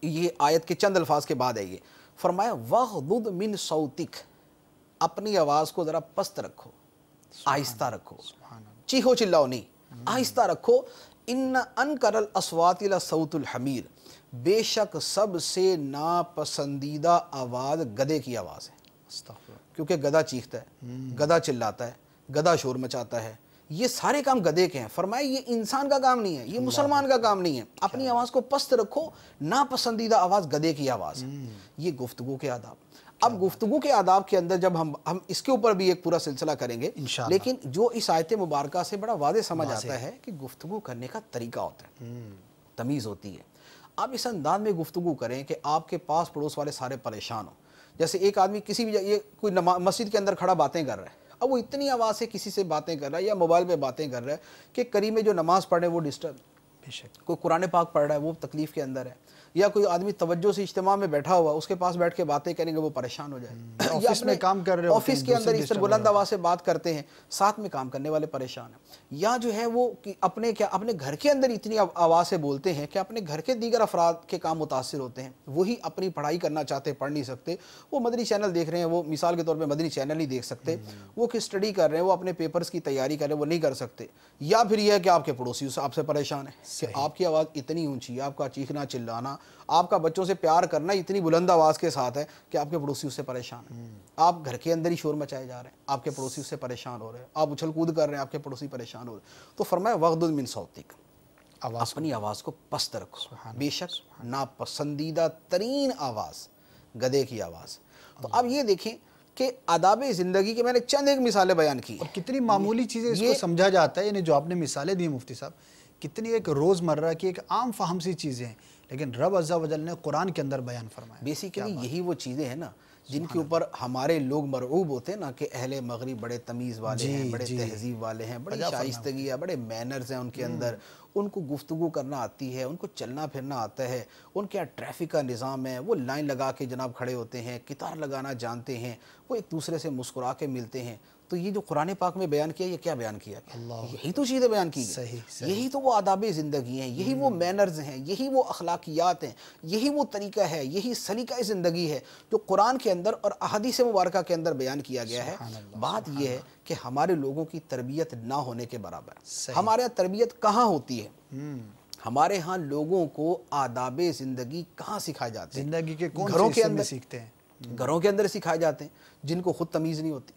یہ آیت کے چند الفاظ کے بعد ہے یہ، فرمایا وَغْضُضْ مِنْ صَوْتِكَ، اپنی آواز کو ذرا پست رکھو، آہستہ رکھو، چیخو چلاؤ نہیں، آہستہ رکھو۔ ان انکر الاصوات لصوت الحمیر، بے شک سب سے ناپسندیدہ آواز گدھے کی آواز ہے۔ کیونکہ گدھا چیختا ہے، گدھا چلاتا ہے، گدھا شور مچاتا ہے، یہ سارے کام گدھے کے ہیں۔ فرمایا یہ انسان کا کام نہیں ہے، یہ مسلمان کا کام نہیں ہے، اپنی آواز کو پست رکھو، ناپسندیدہ آواز گدھے کی آواز ہے۔ یہ گفتگو کے آداب۔ اب گفتگو کے آداب کے اندر جب ہم اس کے اوپر بھی ایک پورا سلسلہ کریں گے، لیکن جو اس آیت مبارکہ سے بڑا واضح سمجھ آتا ہے کہ گفتگو کرنے کا طریقہ ہوتا ہے، تمیز ہوتی ہے۔ آپ اس انداز میں گفتگو کریں کہ آپ کے پاس پڑوس والے سارے پریشان ہوں۔ جیسے ایک آدمی کسی بھی جگہ کوئی مسجد کے اندر کھڑا باتیں کر رہا ہے، اب وہ اتنی آواز سے کسی سے باتیں کر رہا ہے یا موبائل پہ باتیں کر رہا ہے کہ قریب میں جو نماز پڑھ رہے ہیں وہ ڈسٹرب، کوئی قرآن پاک پڑھ رہا ہے وہ تکلیف کے اندر ہے، یا کوئی آدمی توجہ سے اجتماع میں بیٹھا ہوا اس کے پاس بیٹھ کے باتیں کریں گے وہ پریشان ہو جائے، یا آفس میں کام کر رہے ہوتے ہیں، آفس کے اندر اس طرح بلند آواز سے بات کرتے ہیں، ساتھ میں کام کرنے والے پریشان ہیں، یا جو ہے وہ اپنے گھر کے اندر اتنی آواز سے بولتے ہیں کہ اپنے گھر کے دیگر افراد کے کام متاثر ہوتے ہیں، وہی اپنی پڑھائی کرنا چاہتے پڑھ نہیں سکتے، وہ مدنی چینل دیکھ رہے ہیں، وہ مثال کے طور پہ مدنی چینل نہیں دیکھ سکتے، وہ کہ اسٹڈی کر رہے ہیں، وہ اپنے پیپرز کی تیاری کر رہے ہیں، وہ نہیں کر سکتے، یا پھر یہ ہے کہ آپ کے پڑوسی آپ سے پریشان ہیں کہ آپ کی آواز اتنی اونچی ہے، آپ کا چیخنا چلانا، آپ کا بچوں سے پیار کرنا اتنی بلند آواز کے ساتھ ہے کہ آپ کے پڑوسی اس سے پریشان ہیں، آپ گھر کے اندر ہی شور مچائے جا رہے ہیں، آپ کے پڑوسی اس سے پریشان ہو رہے ہیں، آپ اچھل کود کر رہے ہیں، آپ کے پڑوسی پریشان ہو رہے ہیں۔ تو فرمایا وغضض من صوتک، اپنی آواز کو پست رکھو، بے شک ناپسندیدہ ترین آواز گدھے کی آواز۔ تو اب یہ دیکھیں کہ آداب زندگی کے میں نے چند ایک مثالیں بیان کی اور کتنی معمولی چیزیں اس کو سمجھا جاتا ہے، یعنی جو آپ نے مثالیں دی مفتی صاحب، کتنی ایک روز مرہ کی ایک عام فہم سی چیزیں ہیں، لیکن رب عز و جل نے قرآن کے اندر بیان فرمایا۔ بیسیکلی یہی وہ چیزیں ہیں نا جن کے اوپر ہمارے لوگ مرعوب ہوتے ہیں نا کہ اہل مغرب بڑے تمیز والے ہیں، بڑے تہذیب والے ہیں، بڑی شائستگی ہے، بڑے مینرز ہیں ان کے اندر، ان کو گفتگو کرنا آتی ہے، ان کو چلنا پھرنا آتا ہے، ان کے یہاں ٹریفک کا نظام ہے، وہ لائن لگا کے جناب کھڑے ہوتے ہیں، قطار لگانا جانتے ہیں، وہ ایک دوسرے سے مسکرا کے ملتے ہیں۔ تو یہ جو قرآن پاک میں بیان کیا، یہ کیا بیان کیا گیا؟ یہی تو چیزیں بیان کی گئی، یہی تو وہ آداب زندگی ہیں، یہی وہ مینرز ہیں، یہی وہ اخلاقیات ہیں، یہی وہ طریقہ ہے، یہی سلیقہ زندگی ہے جو قرآن کے اندر اور احادیث مبارکہ کے اندر بیان کیا گیا ہے۔ بات یہ ہے کہ ہمارے لوگوں کی تربیت نہ ہونے کے برابر ہے۔ ہمارے یہاں تربیت کہاں ہوتی ہے؟ ہمارے ہاں لوگوں کو آداب زندگی کہاں سکھائے جاتے ہیں؟ زندگی کے کون گھروں سے کے حصے میں اندر سیکھتے ہیں؟ گھروں کے اندر سکھائے جاتے ہیں جن کو خود تمیز نہیں ہوتی۔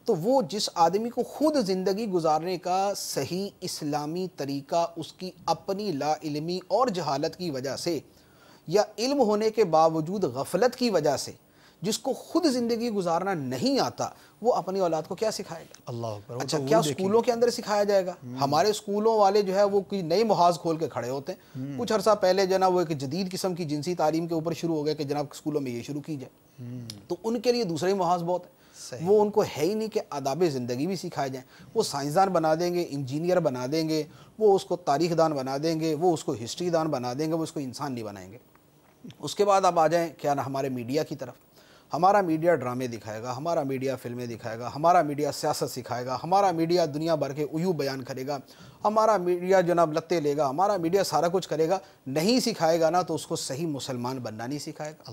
تو وہ جس آدمی کو خود زندگی گزارنے کا صحیح اسلامی طریقہ اس کی اپنی لا علمی اور جہالت کی وجہ سے یا علم ہونے کے باوجود غفلت کی وجہ سے جس کو خود زندگی گزارنا نہیں آتا، وہ اپنی اولاد کو کیا سکھائے گا؟ اللہ اکبر۔ اچھا کیا اسکولوں کے اندر سکھایا جائے گا؟ ہمارے اسکولوں والے جو ہے وہ کوئی نئے محاذ کھول کے کھڑے ہوتے ہیں۔ کچھ عرصہ پہلے جناب وہ ایک جدید قسم کی جنسی تعلیم کے اوپر شروع ہو گیا کہ جناب اسکولوں میں یہ شروع کی جائے، تو ان کے لیے دوسرے محاذ بہت ہے، وہ ان کو ہے ہی نہیں کہ آداب زندگی بھی سکھائے جائیں۔ وہ سائنسدان بنا دیں گے، انجینئر بنا دیں گے، وہ اس کو تاریخ دان بنا دیں گے، وہ اس کو ہسٹری دان بنا دیں گے، وہ اس کو انسان نہیں بنائیں گے۔ اس کے بعد اب آ جائیں کیا نا ہمارے میڈیا کی طرف۔ ہمارا میڈیا ڈرامے دکھائے گا، ہمارا میڈیا فلمیں دکھائے گا، ہمارا میڈیا سیاست سکھائے گا، ہمارا میڈیا دنیا بھر کے عیوب بیان کرے گا، ہمارا میڈیا جناب لتے لے گا، ہمارا میڈیا سارا کچھ کرے گا، نہیں سکھائے گا نا تو اس کو صحیح مسلمان بننا نہیں سکھائے گا،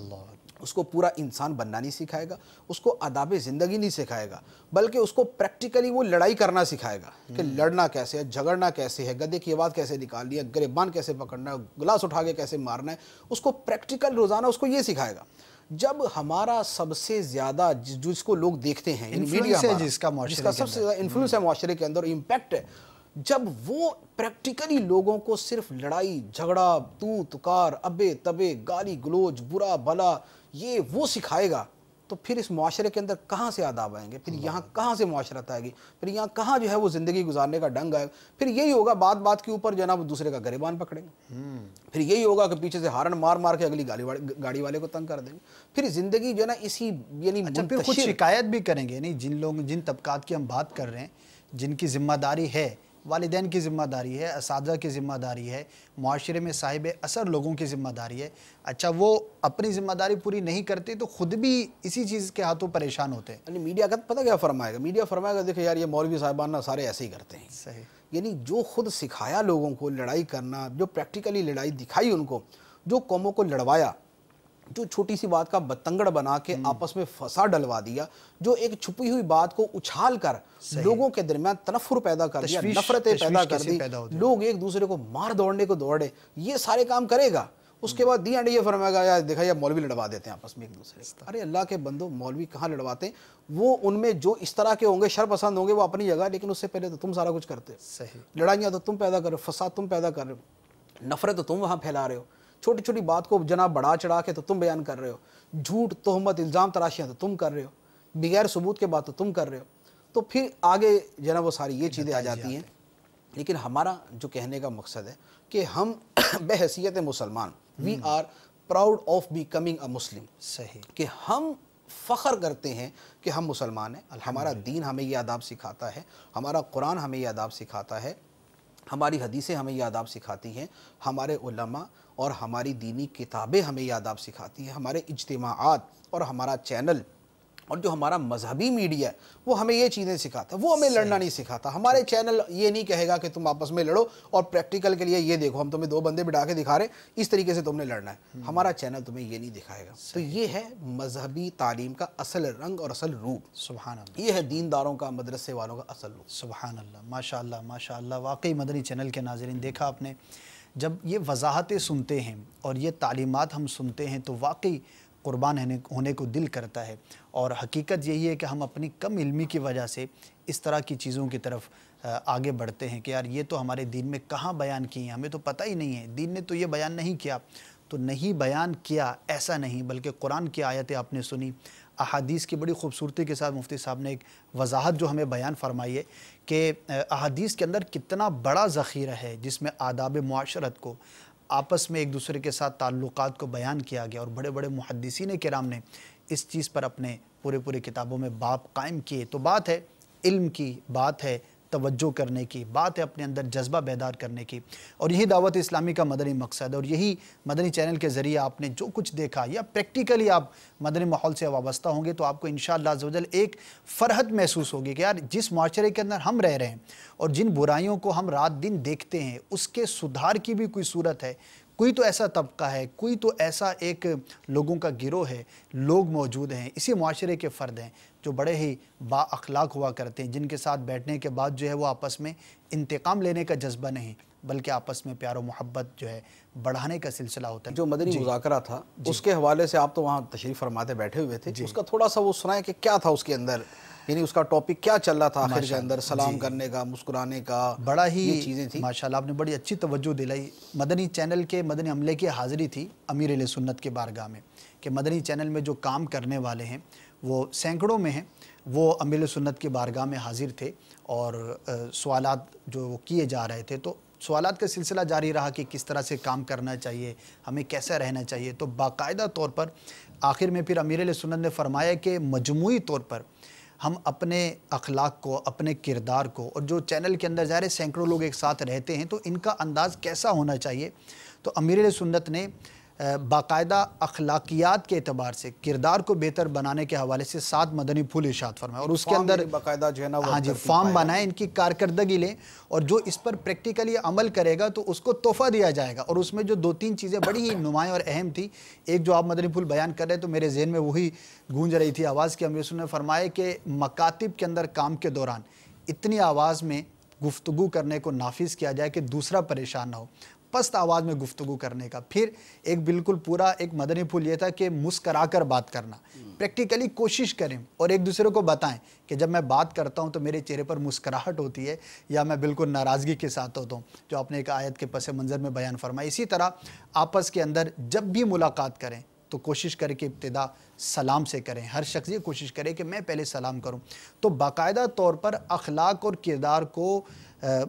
اس کو پورا انسان بننا نہیں سکھائے گا، اس کو آداب زندگی نہیں سکھائے گا، بلکہ اس کو پریکٹیکلی وہ لڑائی کرنا سکھائے گا کہ لڑنا کیسے ہے، جھگڑنا کیسے ہے، گدے کی آواز کیسے نکالنی ہے، گریبان کیسے پکڑنا ہے، گلاس اٹھا کے کیسے مارنا ہے، اس کو پریکٹیکل روزانہ اس کو یہ سکھائے گا۔ جب ہمارا سب سے زیادہ جس کو لوگ دیکھتے ہیں، یعنی میڈیا ہمارا جس کا سب سے زیادہ انفلوئنس ہے معاشرے کے اندر، امپیکٹ ہے، جب وہ پریکٹیکلی لوگوں کو صرف لڑائی جھگڑا تو تکار ابے تبے گالی گلوچ برا بھلا یہ وہ سکھائے گا، تو پھر اس معاشرے کے اندر کہاں سے آداب آئیں گے، پھر یہاں کہاں سے معاشرت آئے گی، پھر یہاں کہاں جو ہے وہ زندگی گزارنے کا ڈنگ آئے گا۔ پھر یہی ہوگا بات بات کے اوپر جناب دوسرے کا گریبان پکڑیں گے، پھر یہی ہوگا کہ پیچھے سے ہارن مار مار کے اگلی گاڑی والے کو تنگ کر دیں گے، پھر زندگی جو ہے نا اسی یعنی پھر خود شکایت بھی کریں گے، نہیں جن طبقات کی ہم بات کر رہے ہیں، جن کی ذمہ داری ہے، والدین کی ذمہ داری ہے، اساتذہ کی ذمہ داری ہے، معاشرے میں صاحب اثر لوگوں کی ذمہ داری ہے، اچھا وہ اپنی ذمہ داری پوری نہیں کرتے تو خود بھی اسی چیز کے ہاتھوں پریشان ہوتے ہیں۔ یعنی میڈیا کا پتہ کیا فرمائے گا، میڈیا فرمائے گا دیکھیں یار یہ مولوی صاحبان نا سارے ایسے ہی کرتے ہیں، صحیح، یعنی جو خود سکھایا لوگوں کو لڑائی کرنا، جو پریکٹیکلی لڑائی دکھائی ان کو، جو قوموں کو لڑوایا، جو چھوٹی سی بات کا بتنگڑ بنا کے آپس میں فساد ڈلوا دیا، جو ایک چھپی ہوئی بات کو اچھال کر لوگوں کے درمیان تنفر پیدا کر دیا، نفرتیں پیدا کر دی، لوگ ایک دوسرے کو مار دوڑنے کو دوڑے، یہ سارے کام کرے گا۔ اس کے بعد دی اینڈ یہ فرمائے گا یار دیکھا یہ مولوی لڑوا دیتے ہیں آپس میں ایک دوسرے کو۔ ارے اللہ کے بندو، مولوی کہاں لڑواتے ہیں؟ وہ ان میں جو اس طرح کے ہوں گے شر پسند ہوں گے وہ اپنی جگہ، لیکن اس سے پہلے تو تم سارا کچھ کرتے ہو، صحیح، لڑائیاں تو تم پیدا کر رہے ہو، فساد تم پیدا کر رہے ہو، نفرت تو تم وہاں پھیلا رہے ہو، چھوٹی چھوٹی بات کو جناب بڑھا چڑھا کے تو تم بیان کر رہے ہو، جھوٹ تہمت الزام تراشیاں تو تم کر رہے ہو، بغیر ثبوت کے بات تو تم کر رہے ہو، تو پھر آگے جناب وہ ساری یہ چیزیں آ جاتی ہیں۔ لیکن ہمارا جو کہنے کا مقصد ہے کہ ہم بحیثیت مسلمان we are proud of becoming a Muslim, صحیح، کہ ہم فخر کرتے ہیں کہ ہم مسلمان ہیں، ہمارا دین ہمیں یہ آداب سکھاتا ہے، ہمارا قرآن ہمیں یہ آداب سکھاتا ہے، ہماری حدیثیں ہمیں یہ آداب سکھاتی ہیں، ہمارے علماء اور ہماری دینی کتابیں ہمیں یہ آداب سکھاتی ہیں، ہمارے اجتماعات اور ہمارا چینل اور جو ہمارا مذہبی میڈیا ہے وہ ہمیں یہ چیزیں سکھاتا ہے، وہ ہمیں لڑنا نہیں سکھاتا۔ ہمارے چینل یہ نہیں کہے گا کہ تم آپس میں لڑو اور پریکٹیکل کے لیے یہ دیکھو ہم تمہیں دو بندے بٹھا کے دکھا رہے ہیں اس طریقے سے تم نے لڑنا ہے، ہمارا چینل تمہیں یہ نہیں دکھائے گا۔ تو یہ ہے مذہبی تعلیم کا اصل رنگ اور اصل روپ، سبحان اللہ، یہ ہے دینداروں کا، مدرسے والوں کا اصل روپ۔ سبحان اللہ، ماشاء اللہ ماشاء اللہ۔ واقعی مدنی چینل کے ناظرین دیکھا آپ نے، جب یہ وضاحتیں سنتے ہیں اور یہ تعلیمات ہم سنتے ہیں تو واقعی قربان ہونے کو دل کرتا ہے، اور حقیقت یہی ہے کہ ہم اپنی کم علمی کی وجہ سے اس طرح کی چیزوں کی طرف آگے بڑھتے ہیں کہ یار یہ تو ہمارے دین میں کہاں بیان کی ہیں، ہمیں تو پتہ ہی نہیں ہے، دین نے تو یہ بیان نہیں کیا، تو نہیں بیان کیا ایسا نہیں، بلکہ قرآن کی آیتیں آپ نے سنی، احادیث کی بڑی خوبصورتی کے ساتھ مفتی صاحب نے ایک وضاحت جو ہمیں بیان فرمائی ہے کہ احادیث کے اندر کتنا بڑا ذخیرہ ہے جس میں آداب معاشرت کو، آپس میں ایک دوسرے کے ساتھ تعلقات کو بیان کیا گیا، اور بڑے بڑے محدثین کرام نے اس چیز پر اپنے پورے کتابوں میں باب قائم کیے۔ تو بات ہے علم کی، بات ہے توجہ کرنے کی، بات ہے اپنے اندر جذبہ بیدار کرنے کی، اور یہی دعوت اسلامی کا مدنی مقصد ہے، اور یہی مدنی چینل کے ذریعے آپ نے جو کچھ دیکھا یا پریکٹیکلی آپ مدنی ماحول سے وابستہ ہوں گے تو آپ کو انشاءاللہ عزوجل ایک فرحت محسوس ہوگی کہ یار جس معاشرے کے اندر ہم رہ رہے ہیں اور جن برائیوں کو ہم رات دن دیکھتے ہیں اس کے سدھار کی بھی کوئی صورت ہے، کوئی تو ایسا طبقہ ہے، کوئی تو ایسا ایک لوگوں کا گروہ ہے، لوگ موجود ہیں، اسی معاشرے کے فرد ہیں جو بڑے ہی با اخلاق ہوا کرتے ہیں، جن کے ساتھ بیٹھنے کے بعد جو ہے وہ آپس میں انتقام لینے کا جذبہ نہیں بلکہ آپس میں پیار و محبت جو ہے بڑھانے کا سلسلہ ہوتا ہے۔ جو مدنی مذاکرہ تھا اس کے حوالے سے آپ تو وہاں تشریف فرماتے بیٹھے ہوئے تھے، اس کا تھوڑا سا وہ سنائیں کہ کیا تھا اس کے اندر، یعنی اس کا ٹاپک کیا چل رہا تھا آخر کے اندر، سلام کرنے کا، مسکرانے کا، بڑا ہی یہ چیزیں تھیں۔ ماشاءاللہ آپ نے بڑی اچھی توجہ دلائی۔ مدنی چینل کے مدنی عملے کی حاضری تھی امیر اہل سنت کے بارگاہ میں کہ مدنی چینل میں جو کام کرنے والے ہیں وہ سینکڑوں میں ہیں، وہ امیر اہل سنت کی بارگاہ میں حاضر تھے اور سوالات جو وہ کیے جا رہے تھے، تو سوالات کا سلسلہ جاری رہا کہ کس طرح سے کام کرنا چاہیے، ہمیں کیسا رہنا چاہیے۔ تو باقاعدہ طور پر آخر میں پھر امیر اہل سنت نے فرمایا کہ مجموعی طور پر ہم اپنے اخلاق کو، اپنے کردار کو، اور جو چینل کے اندر ظاہر سینکڑوں لوگ ایک ساتھ رہتے ہیں تو ان کا انداز کیسا ہونا چاہیے، تو امیر اہل سنت نے باقاعدہ اخلاقیات کے اعتبار سے کردار کو بہتر بنانے کے حوالے سے 7 مدنی پھول ارشاد فرمائے اور اس کے اندر باقاعدہ جو ہے نا ہاں جی فارم بنائیں، ان کی کارکردگی لیں اور جو اس پر پریکٹیکلی عمل کرے گا تو اس کو تحفہ دیا جائے گا۔ اور اس میں جو 2-3 چیزیں بڑی ہی نمایاں اور اہم تھی، ایک جو آپ مدنی پھول بیان کر رہے تو میرے ذہن میں وہی گونج رہی تھی آواز کہ امیر رسول نے فرمایا کہ مکاتب کے اندر کام کے دوران اتنی آواز میں گفتگو کرنے کو نافذ کیا جائے کہ دوسرا پریشان نہ ہو، پست آواز میں گفتگو کرنے کا۔ پھر ایک بالکل پورا ایک مدنی پھول یہ تھا کہ مسکرا کر بات کرنا، پریکٹیکلی کوشش کریں اور ایک دوسرے کو بتائیں کہ جب میں بات کرتا ہوں تو میرے چہرے پر مسکراہٹ ہوتی ہے یا میں بالکل ناراضگی کے ساتھ ہوتا ہوں، جو آپ نے ایک آیت کے پس منظر میں بیان فرمایا۔ اسی طرح آپس کے اندر جب بھی ملاقات کریں تو کوشش کریں کہ ابتدا سلام سے کریں، ہر شخص یہ کوشش کرے کہ میں پہلے سلام کروں۔ تو باقاعدہ طور پر اخلاق اور کردار کو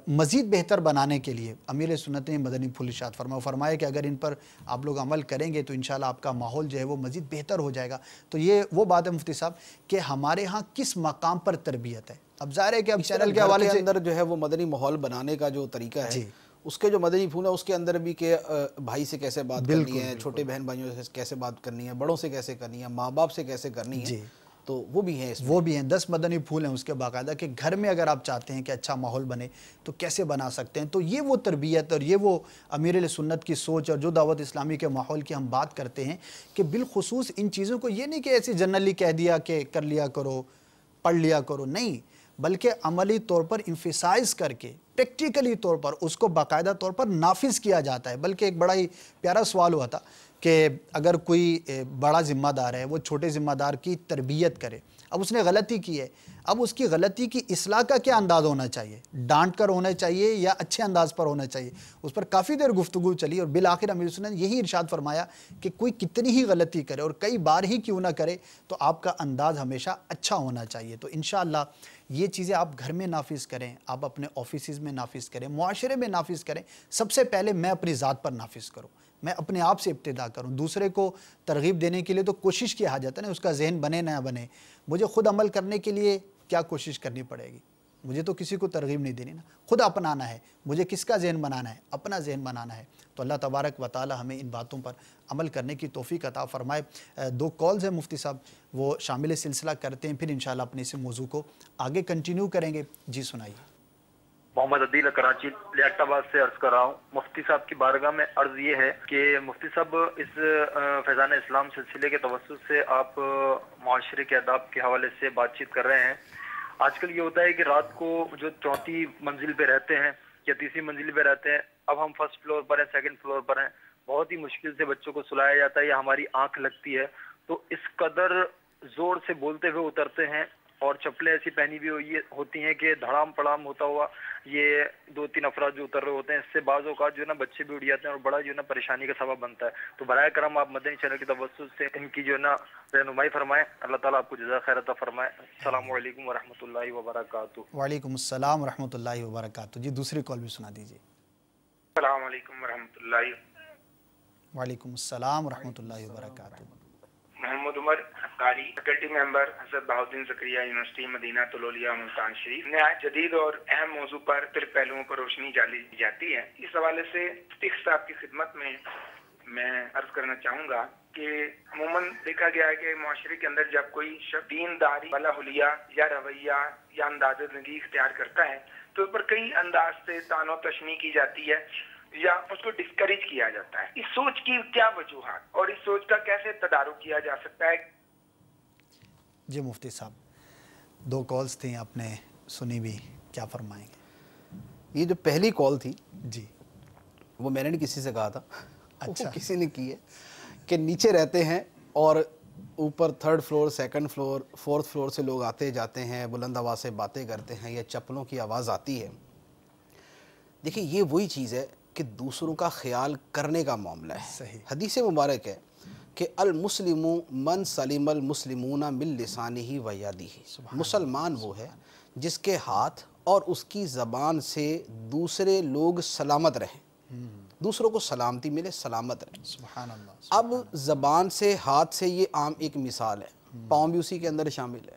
مزید بہتر بنانے کے لیے امیر سنت نے مدنی پھول ارشاد فرمایا کہ اگر ان پر آپ لوگ عمل کریں گے تو انشاءاللہ آپ کا ماحول جو ہے وہ مزید بہتر ہو جائے گا۔ تو یہ وہ بات ہے مفتی صاحب کہ ہمارے ہاں کس مقام پر تربیت ہے۔ اب ظاہر ہے کہ اب چینل کے حوالے سے اندر جو ہے وہ مدنی ماحول بنانے کا جو طریقہ ہے اس کے جو مدنی پھول ہے اس کے اندر بھی کہ بھائی سے کیسے بات کرنی ہے، چھوٹے بہن بھائیوں سے کیسے بات کرنی ہے، بڑوں سے کیسے کرنی ہے، ماں باپ سے کیسے کرنی ہے، تو وہ بھی ہیں اس میں۔ وہ بھی ہیں 10 مدنی پھول ہیں اس کے باقاعدہ کہ گھر میں اگر آپ چاہتے ہیں کہ اچھا ماحول بنے تو کیسے بنا سکتے ہیں۔ تو یہ وہ تربیت اور یہ وہ امیر سنت کی سوچ اور جو دعوت اسلامی کے ماحول کی ہم بات کرتے ہیں کہ بالخصوص ان چیزوں کو یہ نہیں کہ ایسے جنرلی کہہ دیا کہ کر لیا کرو، پڑھ لیا کرو، نہیں، بلکہ عملی طور پر امفیسائز کر کے پریکٹیکلی طور پر اس کو باقاعدہ طور پر نافذ کیا جاتا ہے۔ بلکہ ایک بڑا ہی پیارا سوال ہوا تھا کہ اگر کوئی بڑا ذمہ دار ہے وہ چھوٹے ذمہ دار کی تربیت کرے، اب اس نے غلطی کی ہے، اب اس کی غلطی کی اصلاح کا کیا انداز ہونا چاہیے، ڈانٹ کر ہونا چاہیے یا اچھے انداز پر ہونا چاہیے۔ اس پر کافی دیر گفتگو چلی اور بالآخر امیر رسول نے یہی ارشاد فرمایا کہ کوئی کتنی ہی غلطی کرے اور کئی بار ہی کیوں نہ کرے تو آپ کا انداز ہمیشہ اچھا ہونا چاہیے۔ تو انشاءاللہ یہ چیزیں آپ گھر میں نافذ کریں، آپ اپنے آفیسز میں نافذ کریں، معاشرے میں نافذ کریں۔ سب سے پہلے میں اپنی ذات پر نافذ کروں، میں اپنے آپ سے ابتدا کروں۔ دوسرے کو ترغیب دینے کے لیے تو کوشش کی حاجت ہے نا، اس کا ذہن بنے نہ بنے، مجھے خود عمل کرنے کے لیے کیا کوشش کرنی پڑے گی؟ مجھے تو کسی کو ترغیب نہیں دینی نا، خود اپنانا ہے، مجھے کس کا ذہن بنانا ہے؟ اپنا ذہن بنانا ہے۔ تو اللہ تبارک و تعالی ہمیں ان باتوں پر عمل کرنے کی توفیق عطا فرمائے۔ 2 کالز ہیں مفتی صاحب، وہ شامل سلسلہ کرتے ہیں، پھر انشاءاللہ اپنے اس موضوع کو آگے کنٹینیو کریں گے۔ جی سنائیے۔ محمد عدیل کراچی لیاقت آباد سے عرض کر رہا ہوں۔ مفتی صاحب کی بارگاہ میں عرض یہ ہے کہ مفتی صاحب اس فیضان اسلام سلسلے کے توسط سے آپ معاشرے کے آداب کے حوالے سے بات چیت کر رہے ہیں۔ آج کل یہ ہوتا ہے کہ رات کو جو 4تھی منزل پہ رہتے ہیں یا 3ری منزل پہ رہتے ہیں، اب ہم 1st فلور پر ہیں، 2nd فلور پر ہیں، بہت ہی مشکل سے بچوں کو سلایا جاتا ہے یا ہماری آنکھ لگتی ہے، تو اس قدر زور سے بولتے ہوئے اترتے ہیں اور چپلیں ایسی پہنی ہوئی ہوتی ہیں کہ دھڑام پڑام ہوتا ہوا یہ 2-3 افراد جو اتر رہے ہوتے ہیں، اس سے بعض اوقات جو ہے نا بچے بھی اڑ جاتے ہیں اور بڑا جو ہے نا پریشانی کا سبب بنتا ہے۔ تو برائے کرم آپ مدنی چینل کے توسط سے ان کی جو ہے نا رہنمائی فرمائیں، اللہ تعالیٰ آپ کو جزا خیر عطا فرمائے۔ السلام علیکم ورحمۃ اللہ وبرکاتہ۔ وعلیکم السلام ورحمۃ اللہ وبرکاتہ۔ جی دوسری کال بھی سنا دیجیے۔ السلام علیکم ورحمۃ اللہ۔ وعلیکم السلام ورحمۃ اللہ وبرکاتہ۔ محمد عمر قاری، فیکلٹی ممبر حضرت بہاؤالدین زکریا یونیورسٹی مدینہ طلولیہ ملتان شریف۔ نہایت جدید اور اہم موضوع پر پہلوؤں پر روشنی ڈالی جاتی ہے۔ اس حوالے سے صدیق صاحب کی خدمت میں عرض کرنا چاہوں گا کہ عموماً دیکھا گیا ہے کہ معاشرے کے اندر جب کوئی شخص دینداری والا حلیہ یا رویہ یا انداز زندگی اختیار کرتا ہے تو اس پر کئی انداز سے طعن و تشنیع کی جاتی ہے یا اس کو ڈسکریج کیا جاتا ہے۔ اس سوچ کی کیا وجوہات اور اس سوچ کا کیسے تدارک کیا جا سکتا ہے؟ جی مفتی صاحب 2 کالز تھیں، آپ نے سنی بھی، کیا فرمائیں گے؟ یہ جو پہلی کال تھی جی وہ میں نے نہیں کسی سے کہا تھا، اچھا کسی نے کی ہے کہ نیچے رہتے ہیں اور اوپر 3rd floor 2nd floor 4th floor سے لوگ آتے جاتے ہیں، بلند آواز سے باتیں کرتے ہیں یا چپلوں کی آواز آتی ہے۔ دیکھیں یہ وہی چیز ہے کہ دوسروں کا خیال کرنے کا معاملہ ہے۔ صحیح۔ حدیث مبارک ہے کہ المسلم من سلم المسلمون من لسانہ و یدہ، مسلمان وہ ہے جس کے ہاتھ اور اس کی زبان سے دوسرے لوگ سلامت رہیں، دوسروں کو سلامتی ملے، سلامت رہیں۔ سبحان اللہ۔ اب زبان سے، ہاتھ سے، یہ عام ایک مثال ہے، پاؤں بھی اسی کے اندر شامل ہے،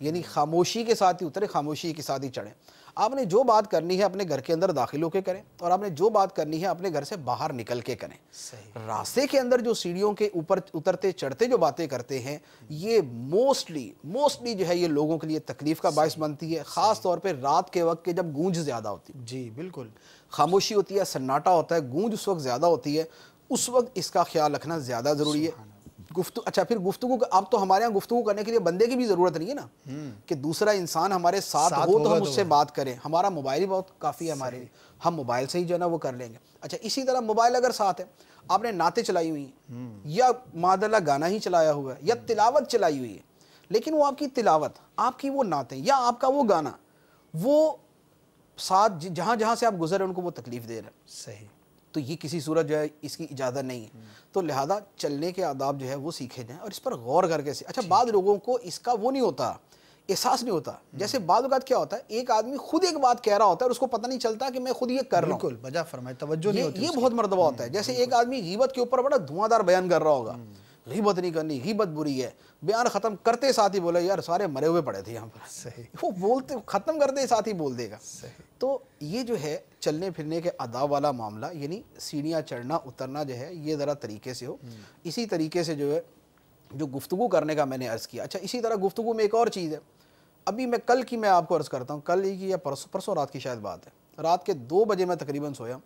یعنی خاموشی کے ساتھ ہی اترے، خاموشی کے ساتھ ہی چڑھیں۔ آپ نے جو بات کرنی ہے اپنے گھر کے اندر داخل ہو کے کریں، اور آپ نے جو بات کرنی ہے اپنے گھر سے باہر نکل کے کریں۔ راستے کے اندر جو سیڑھیوں کے اوپر اترتے چڑھتے جو باتیں کرتے ہیں، یہ موسٹلی جو ہے یہ لوگوں کے لیے تکلیف کا باعث بنتی ہے، خاص طور پہ رات کے وقت کے جب گونج زیادہ ہوتی ہے۔ جی بالکل، خاموشی ہوتی ہے، سناٹا ہوتا ہے، گونج اس وقت زیادہ ہوتی ہے، اس وقت اس کا خیال رکھنا زیادہ ضروری ہے۔ اچھا پھر گفتگو، اب تو ہمارے یہاں گفتگو کرنے کے لیے بندے کی بھی ضرورت نہیں ہے نا، کہ دوسرا انسان ہمارے ساتھ ہو تو ہم اس سے بات کریں، ہمارا موبائل ہی بہت کافی ہے ہمارے لیے، ہم موبائل سے ہی جو ہے نا وہ کر لیں گے۔ اچھا اسی طرح موبائل اگر ساتھ ہے، آپ نے نعتیں چلائی ہوئی ہیں یا معاذ گانا ہی چلایا ہوا ہے یا تلاوت چلائی ہوئی ہے، لیکن وہ آپ کی تلاوت، آپ کی وہ نعتیں یا آپ کا وہ گانا، وہ ساتھ جہاں جہاں سے آپ گزر رہے ہیں ان کو وہ تکلیف دے رہے ہیں، صحیح، تو یہ کسی صورت جو ہے اس کی اجازت نہیں ہے۔ تو لہذا چلنے کے آداب جو ہے وہ سیکھے جائیں اور اس پر غور کر کے اچھا بعض لوگوں کو اس کا وہ نہیں ہوتا، احساس نہیں ہوتا، جیسے بعض اوقات کیا ہوتا ہے ایک آدمی خود ایک بات کہہ رہا ہوتا ہے اور اس کو پتہ نہیں چلتا کہ میں خود یہ کر رہا ہوں، بالکل بجا فرمائے، توجہ نہیں ہوتی، یہ بہت مرتبہ ہوتا ہے۔ جیسے ایک آدمی غیبت کے اوپر بڑا دھواں دار بیان کر رہا ہوگا، غیبت نہیں کرنی، غیبت بری ہے، بیان ختم کرتے ساتھ ہی بولے یار سارے مرے ہوئے پڑے تھے یہاں پر، صحیح، وہ بولتے ختم کرتے ساتھ ہی بول دے گا۔ تو یہ جو ہے چلنے پھرنے کے آداب والا معاملہ، یعنی سیڑھیاں چڑھنا اترنا جو ہے یہ ذرا طریقے سے ہو۔ اسی طریقے سے جو ہے جو گفتگو کرنے کا میں نے عرض کیا، اچھا اسی طرح گفتگو میں ایک اور چیز ہے، ابھی میں کل کی میں آپ کو عرض کرتا ہوں، کل ہی کی یا پرسوں رات کی شاید بات ہے، رات کے 2 بجے میں تقریباً سویا،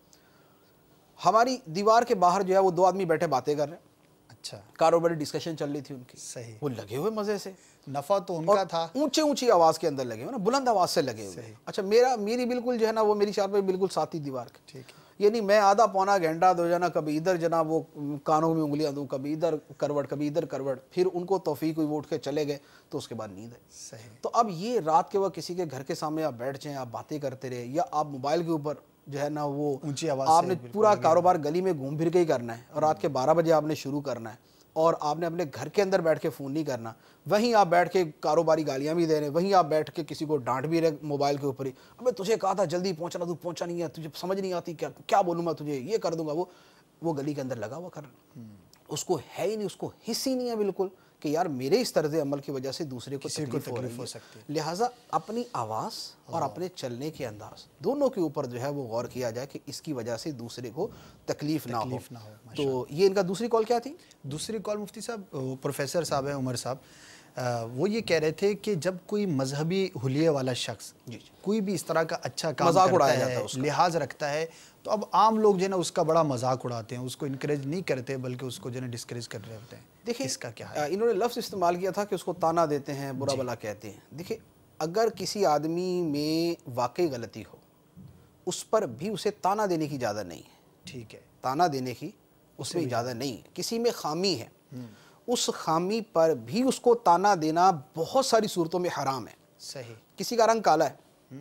ہماری دیوار کے باہر جو ہے وہ 2 آدمی بیٹھے باتیں کر رہے ہیں، اچھا کاروباری ڈسکشن چل رہی تھی ان کی، صحیح، وہ لگے ہوئے مزے سے، نفع تو ان اور کا تھا، اونچی آواز کے اندر لگے ہوئے نا، بلند آواز سے لگے ہوئے۔ اچھا میری بالکل جو ہے نا وہ میری چار پہ بالکل ساتھی دیوار کے، ٹھیک ہے، یعنی میں آدھا پونا گھنٹہ دو جانا کبھی ادھر جناب وہ کانوں میں انگلیاں دوں، کبھی ادھر کروٹ کبھی ادھر کروٹ، پھر ان کو توفیق ہوئی وہ اٹھ کے چلے گئے تو اس کے بعد نیند ہے۔ صحیح، تو اب یہ رات کے وقت کسی کے گھر کے سامنے آپ بیٹھ جائیں، آپ باتیں کرتے رہے، یا آپ موبائل کے اوپر جو ہے نا وہ اونچی آواز آپ سے نے پورا کاروبار گلی میں گھوم پھر کے ہی کرنا ہے، اور رات کے 12 بجے آپ نے شروع کرنا ہے، اور آپ نے اپنے گھر کے اندر بیٹھ کے فون نہیں کرنا، وہیں آپ بیٹھ کے کاروباری گالیاں بھی دے رہے ہیں، وہیں آپ بیٹھ کے کسی کو ڈانٹ بھی رہے موبائل کے اوپر ہی، ابے تجھے کہا تھا جلدی پہنچنا، تو پہنچا نہیں ہے، تجھے سمجھ نہیں آتی کیا بولوں میں تجھے، یہ کر دوں گا، وہ گلی کے اندر لگا ہوا کرنا، اس کو ہے ہی نہیں، اس کو حس ہی نہیں ہے بالکل کہ یار میرے اس طرز عمل کی وجہ سے دوسرے کو تکلیف ہو سکتی ہے۔ لہٰذا اپنی آواز اور اپنے چلنے کے انداز دونوں کے اوپر جو ہے وہ غور کیا جائے کہ اس کی وجہ سے دوسرے کو تکلیف نہ ہو۔ تو یہ ان کا دوسری کال کیا تھی؟ دوسری کال مفتی صاحب پروفیسر صاحب ہیں عمر صاحب، وہ یہ کہہ رہے تھے کہ جب کوئی مذہبی حلیے والا شخص کوئی بھی اس طرح کا اچھا کام کرتا ہے، لحاظ رکھتا ہے، تو اب عام لوگ جو ہے نا اس کا بڑا مذاق اڑاتے ہیں، اس کو انکریج نہیں کرتے بلکہ اس کو جو ہے نا ڈسکریج کر رہے ہوتے ہیں۔ دیکھیں اس کا کیا ہے؟ انہوں نے لفظ استعمال کیا تھا کہ اس کو تانا دیتے ہیں، برا بلا کہتے ہیں۔ دیکھیں اگر کسی آدمی میں واقعی غلطی ہو، اس پر بھی اسے تانا دینے کی اجازت نہیں ہے، ٹھیک ہے، تانا دینے کی اس میں اجازت نہیں ہے۔ کسی میں خامی ہے، اس خامی پر بھی اس کو تانا دینا بہت ساری صورتوں میں حرام ہے۔ صحیح، کسی کا رنگ کالا ہے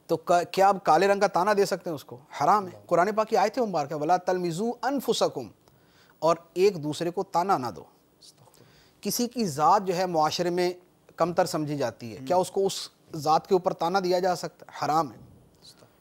تو کیا آپ کالے رنگ کا تانا دے سکتے ہیں اس کو؟ حرام ہے۔ قرآن پاک کی آیت ہے مبارکہ وَلَا تَلْمِزُوا أَنفُسَكُمْ، اور ایک دوسرے کو تانا نہ دو۔ کسی کی ذات جو ہے معاشرے میں کمتر سمجھی جاتی ہے، کیا اس کو اس ذات کے اوپر تانا دیا جا سکتا ہے؟ حرام ہے۔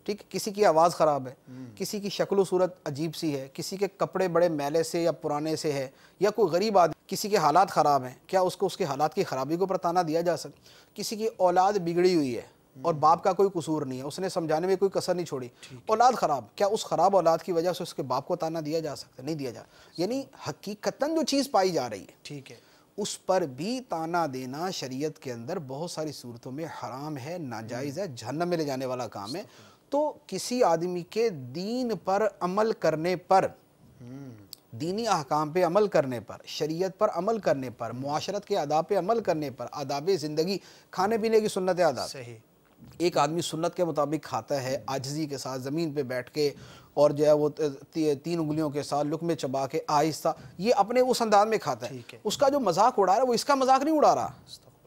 ٹھیک، کسی کی آواز خراب ہے، کسی کی شکل و صورت عجیب سی ہے، کسی کے کپڑے بڑے میلے سے یا پرانے سے ہے، یا کوئی غریب آدمی کسی کے حالات خراب ہیں، کیا اس کو اس کے حالات کی خرابی کے اوپر تانا دیا جا سکتا؟ کسی کی اولاد بگڑی ہوئی ہے اور باپ کا کوئی قصور نہیں ہے، اس نے سمجھانے میں کوئی کسر نہیں چھوڑی، اولاد خراب، کیا اس خراب اولاد کی وجہ سے اس کے باپ کو تانا دیا جا سکتا؟ نہیں دیا جا، یعنی حقیقتاً جو چیز پائی جا رہی ہے ٹھیک ہے، اس پر بھی تانا دینا شریعت کے اندر بہت ساری صورتوں میں حرام ہے، ناجائز ہے، جہنم میں لے جانے والا کام ہے۔ تو کسی آدمی کے دین پر عمل کرنے پر، دینی احکام پہ عمل کرنے پر، شریعت پر عمل کرنے پر، معاشرت کے آداب پہ عمل کرنے پر، آداب زندگی، کھانے پینے کی سنت آداب، صحیح، ایک آدمی سنت کے مطابق کھاتا ہے عاجزی کے ساتھ زمین پہ بیٹھ کے، اور جو ہے وہ 3 انگلیوں کے ساتھ لقمے چبا کے آہستہ، یہ اپنے اس انداز میں کھاتا ہے۔ اس کا جو مذاق اڑا رہا ہے وہ اس کا مذاق نہیں اڑا رہا،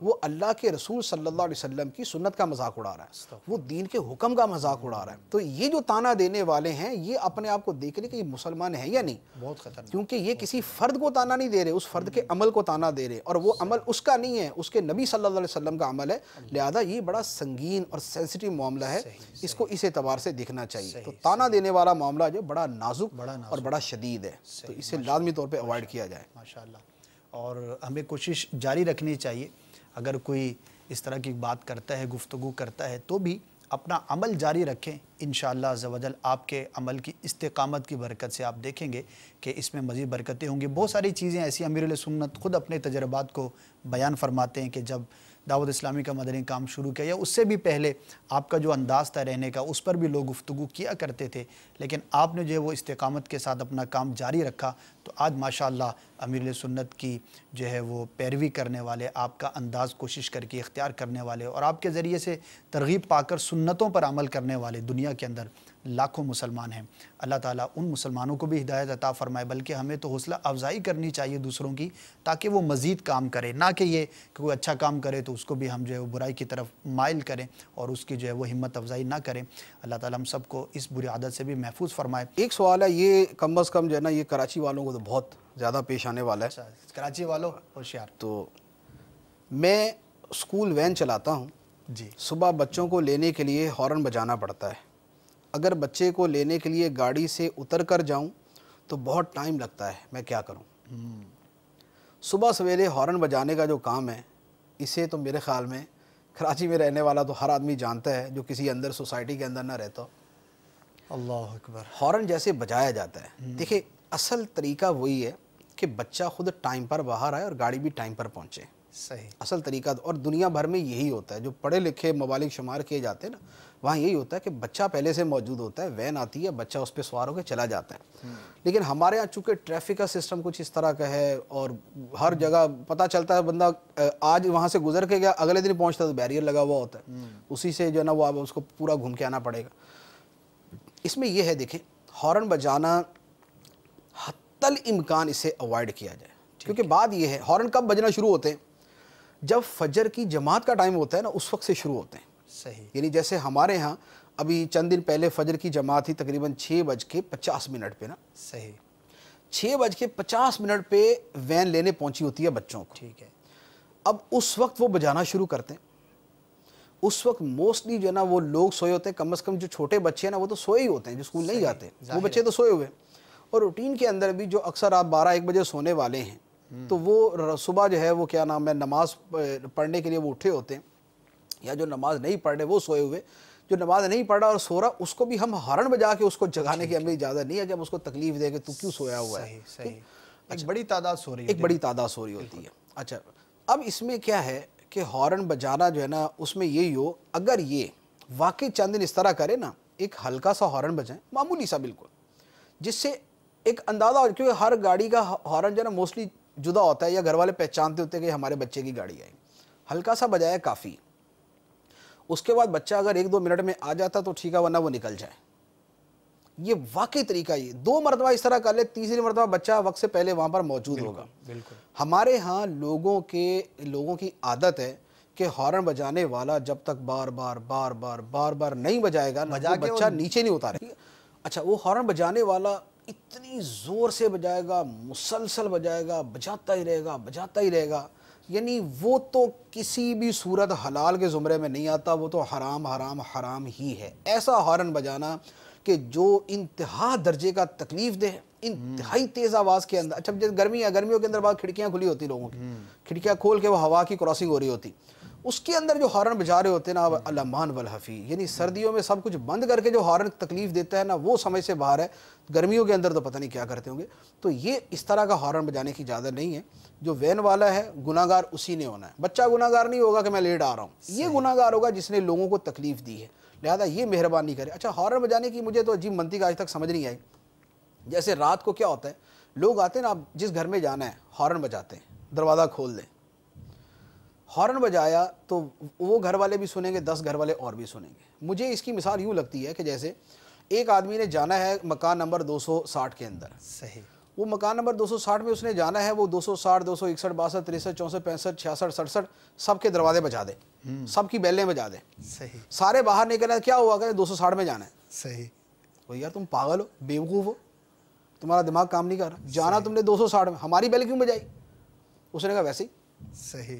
وہ اللہ کے رسول صلی اللہ علیہ وسلم کی سنت کا مذاق اڑا رہا ہے، وہ دین کے حکم کا مذاق اڑا رہا ہے۔ تو یہ جو تانا دینے والے ہیں یہ اپنے آپ کو دیکھ لیں کہ یہ مسلمان ہے یا نہیں، بہت خطرناک، کیونکہ یہ کسی فرد کو تانا نہیں دے رہے، اس فرد کے عمل کو تانا دے رہے، اور وہ عمل اس کا نہیں ہے، اس کے نبی صلی اللہ علیہ وسلم کا عمل ہے، لہذا یہ بڑا سنگین اور سینسٹیو معاملہ ہے، اس کو اس اعتبار سے دیکھنا چاہیے۔ تو تانا دینے والا معاملہ جو بڑا نازک اور بڑا شدید ہے، تو اسے لازمی طور پہ اوائڈ کیا جائے۔ ماشاءاللہ، اور ہمیں کوشش جاری رکھنی چاہیے، اگر کوئی اس طرح کی بات کرتا ہے، گفتگو کرتا ہے، تو بھی اپنا عمل جاری رکھیں، انشاءاللہ عز و جل آپ کے عمل کی استقامت کی برکت سے آپ دیکھیں گے کہ اس میں مزید برکتیں ہوں گی۔ بہت ساری چیزیں ایسی امیر علیہ سنت خود اپنے تجربات کو بیان فرماتے ہیں کہ جب دعوت اسلامی کا مدنی کام شروع کیا یا اس سے بھی پہلے آپ کا جو انداز تھا رہنے کا، اس پر بھی لوگ گفتگو کیا کرتے تھے، لیکن آپ نے جو ہے وہ استقامت کے ساتھ اپنا کام جاری رکھا، تو آج ماشاءاللہ امیر علیہ سنت کی جو ہے وہ پیروی کرنے والے، آپ کا انداز کوشش کر کے اختیار کرنے والے اور آپ کے ذریعے سے ترغیب پا کر سنتوں پر عمل کرنے والے دنیا کے اندر لاکھوں مسلمان ہیں۔ اللہ تعالیٰ ان مسلمانوں کو بھی ہدایت عطا فرمائے، بلکہ ہمیں تو حوصلہ افزائی کرنی چاہیے دوسروں کی، تاکہ وہ مزید کام کرے، نہ کہ یہ کہ کوئی اچھا کام کرے تو اس کو بھی ہم جو ہے وہ برائی کی طرف مائل کریں اور اس کی جو ہے وہ ہمت افزائی نہ کریں۔ اللہ تعالیٰ ہم سب کو اس بری عادت سے بھی محفوظ فرمائے۔ ایک سوال ہے، یہ کم از کم جو ہے نا یہ کراچی والوں کو تو بہت زیادہ پیش آنے والا ہے۔ کراچی والوں ہوشیار۔ تو میں اسکول وین چلاتا ہوں جی، صبح بچوں کو لینے کے لیے ہارن بجانا پڑتا ہے۔ اگر بچے کو لینے کے لیے گاڑی سے اتر کر جاؤں تو بہت ٹائم لگتا ہے، میں کیا کروں؟ صبح سویرے ہارن بجانے کا جو کام ہے، اسے تو میرے خیال میں کراچی میں رہنے والا تو ہر آدمی جانتا ہے جو کسی اندر سوسائٹی کے اندر نہ رہتا۔ اللہ اکبر۔ ہارن جیسے بجایا جاتا ہے، دیکھیں اصل طریقہ وہی ہے کہ بچہ خود ٹائم پر باہر آئے اور گاڑی بھی ٹائم پر پہنچے۔ صحیح۔ اصل طریقہ، اور دنیا بھر میں یہی ہوتا ہے، جو پڑھے لکھے ممالک شمار کیے جاتے ہیں نا، وہاں یہی ہوتا ہے کہ بچہ پہلے سے موجود ہوتا ہے، وین آتی ہے، بچہ اس پہ سوار ہو کے چلا جاتا ہے۔ لیکن ہمارے ہاں چونکہ ٹریفک کا سسٹم کچھ اس طرح کا ہے اور ہر جگہ پتہ چلتا ہے، بندہ آج وہاں سے گزر کے گیا، اگلے دن پہنچتا تو بیریئر لگا ہوا ہوتا ہے، اسی سے جو ہے نا وہ اس کو پورا گھوم کے آنا پڑے گا۔ اس میں یہ ہے، دیکھیں ہارن بجانا حتی الامکان اسے اوائڈ کیا جائے، کیونکہ بات یہ ہے ہارن کب بجنا شروع ہوتے ہیں؟ جب فجر کی جماعت کا ٹائم ہوتا ہے نا، اس وقت سے شروع ہوتے ہیں۔ صحیح۔ یعنی جیسے ہمارے ہاں ابھی چند دن پہلے فجر کی جماعت تھی تقریباً 6:50 پہ نا، صحیح۔ 6:50 پہ وین لینے پہنچی ہوتی ہے بچوں کو۔ ٹھیک ہے۔ اب اس وقت وہ بجانا شروع کرتے ہیں، اس وقت موسٹلی جو ہے نا وہ لوگ سوئے ہوتے ہیں، کم از کم جو چھوٹے بچے ہیں نا وہ تو سوئے ہی ہوتے ہیں، جو اسکول نہیں جاتے وہ بچے تو سوئے ہوئے ہیں۔ اور روٹین کے اندر بھی جو اکثر آپ 12-1 بجے سونے والے ہیں، تو وہ صبح جو ہے وہ کیا نام ہے نماز پڑھنے کے لیے وہ اٹھے ہوتے ہیں، یا جو نماز نہیں پڑھ رہے وہ سوئے ہوئے، جو نماز نہیں پڑھ رہا اور سو رہا اس کو بھی ہم ہارن بجا کے اس کو جگانے کی ہمیں اجازت نہیں ہے کہ ہم اس کو تکلیف دے کہ تو کیوں سویا ہوا ہے۔ صحیح۔ ایک بڑی تعداد سو رہی ہے، ایک بڑی تعداد سو رہی ہوتی ہے۔ اچھا، اب اس میں کیا ہے کہ ہارن بجانا جو ہے نا اس میں یہی ہو، اگر یہ واقعی چند دن اس طرح کرے نا، ایک ہلکا سا ہارن بجائیں، معمولی سا بالکل، جس سے ایک اندازہ ہو، کیونکہ ہر گاڑی کا ہارن جو ہے نا موسٹلی جدا ہوتا ہے یا گھر والے پہچانتے ہوتے ہیں کہ ہمارے بچے کی گاڑی آئی، ہلکا سا بجایا کافی۔ اس کے بعد بچہ اگر 1-2 منٹ میں آ جاتا تو ٹھیک ہے، ورنہ وہ نکل جائے۔ یہ واقعی طریقہ، یہ 2 مرتبہ اس طرح کر لے، تیسری مرتبہ بچہ وقت سے پہلے وہاں پر موجود ہوگا۔ بالکل۔ ہمارے ہاں لوگوں کی عادت ہے کہ ہارن بجانے والا جب تک بار بار نہیں بجائے گا وہ بچہ نیچے نہیں اتارے۔ اچھا، وہ ہارن بجانے والا اتنی زور سے بجائے گا، مسلسل بجائے گا، بجاتا ہی رہے گا، یعنی وہ تو کسی بھی صورت حلال کے زمرے میں نہیں آتا، وہ تو حرام ہی ہے۔ ایسا ہارن بجانا کہ جو انتہا درجے کا تکلیف دہ، انتہائی تیز آواز کے اندر۔ اچھا، جب گرمیوں کے اندر بعد کھڑکیاں کھلی ہوتی لوگوں کی، کھڑکیاں کھول کے وہ ہوا کی کراسنگ ہو رہی ہوتی، اس کے اندر جو ہارن بجا رہے ہوتے ہیں نا، الامان والحفی، یعنی سردیوں میں سب کچھ بند کر کے جو ہارن تکلیف دیتا ہے نا وہ سمجھ سے باہر ہے، گرمیوں کے اندر تو پتہ نہیں کیا کرتے ہوں گے۔ تو یہ اس طرح کا ہارن بجانے کی اجازت نہیں ہے۔ جو وین والا ہے گناہ گار اسی نے ہونا ہے، بچہ گناہ گار نہیں ہوگا کہ میں لیٹ آ رہا ہوں، یہ گناہ گار ہوگا جس نے لوگوں کو تکلیف دی ہے، لہذا یہ مہربانی کرے۔ اچھا، ہارن بجانے کی مجھے تو عجیب منطق آج تک سمجھ نہیں آئی۔ جیسے رات کو کیا ہوتا ہے، لوگ آتے ہیں نا، آپ جس گھر میں جانا ہے ہارن بجاتے ہیں، دروازہ کھول دیں، ہارن بجایا تو وہ گھر والے بھی سنیں گے، 10 گھر والے اور بھی سنیں گے۔ مجھے اس کی مثال یوں لگتی ہے کہ جیسے ایک آدمی نے جانا ہے مکان نمبر 260 کے اندر، صحیح، وہ مکان نمبر 260 میں اس نے جانا ہے، وہ 260 261 62 63 64 65 66 67 سب کے دروازے بجا دے، سب کی بیلیں بجا دیں، صحیح، سارے باہر نکلنا، کیا ہوا کہ 260 میں جانا ہے۔ صحیح۔ وہ یار تم پاگل ہو، بیوقوف ہو، تمہارا دماغ کام نہیں کر رہا، جانا تم نے 260 میں، ہماری بیل کیوں بجائی؟ اس نے کہا ویسے ہی۔ صحیح۔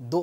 2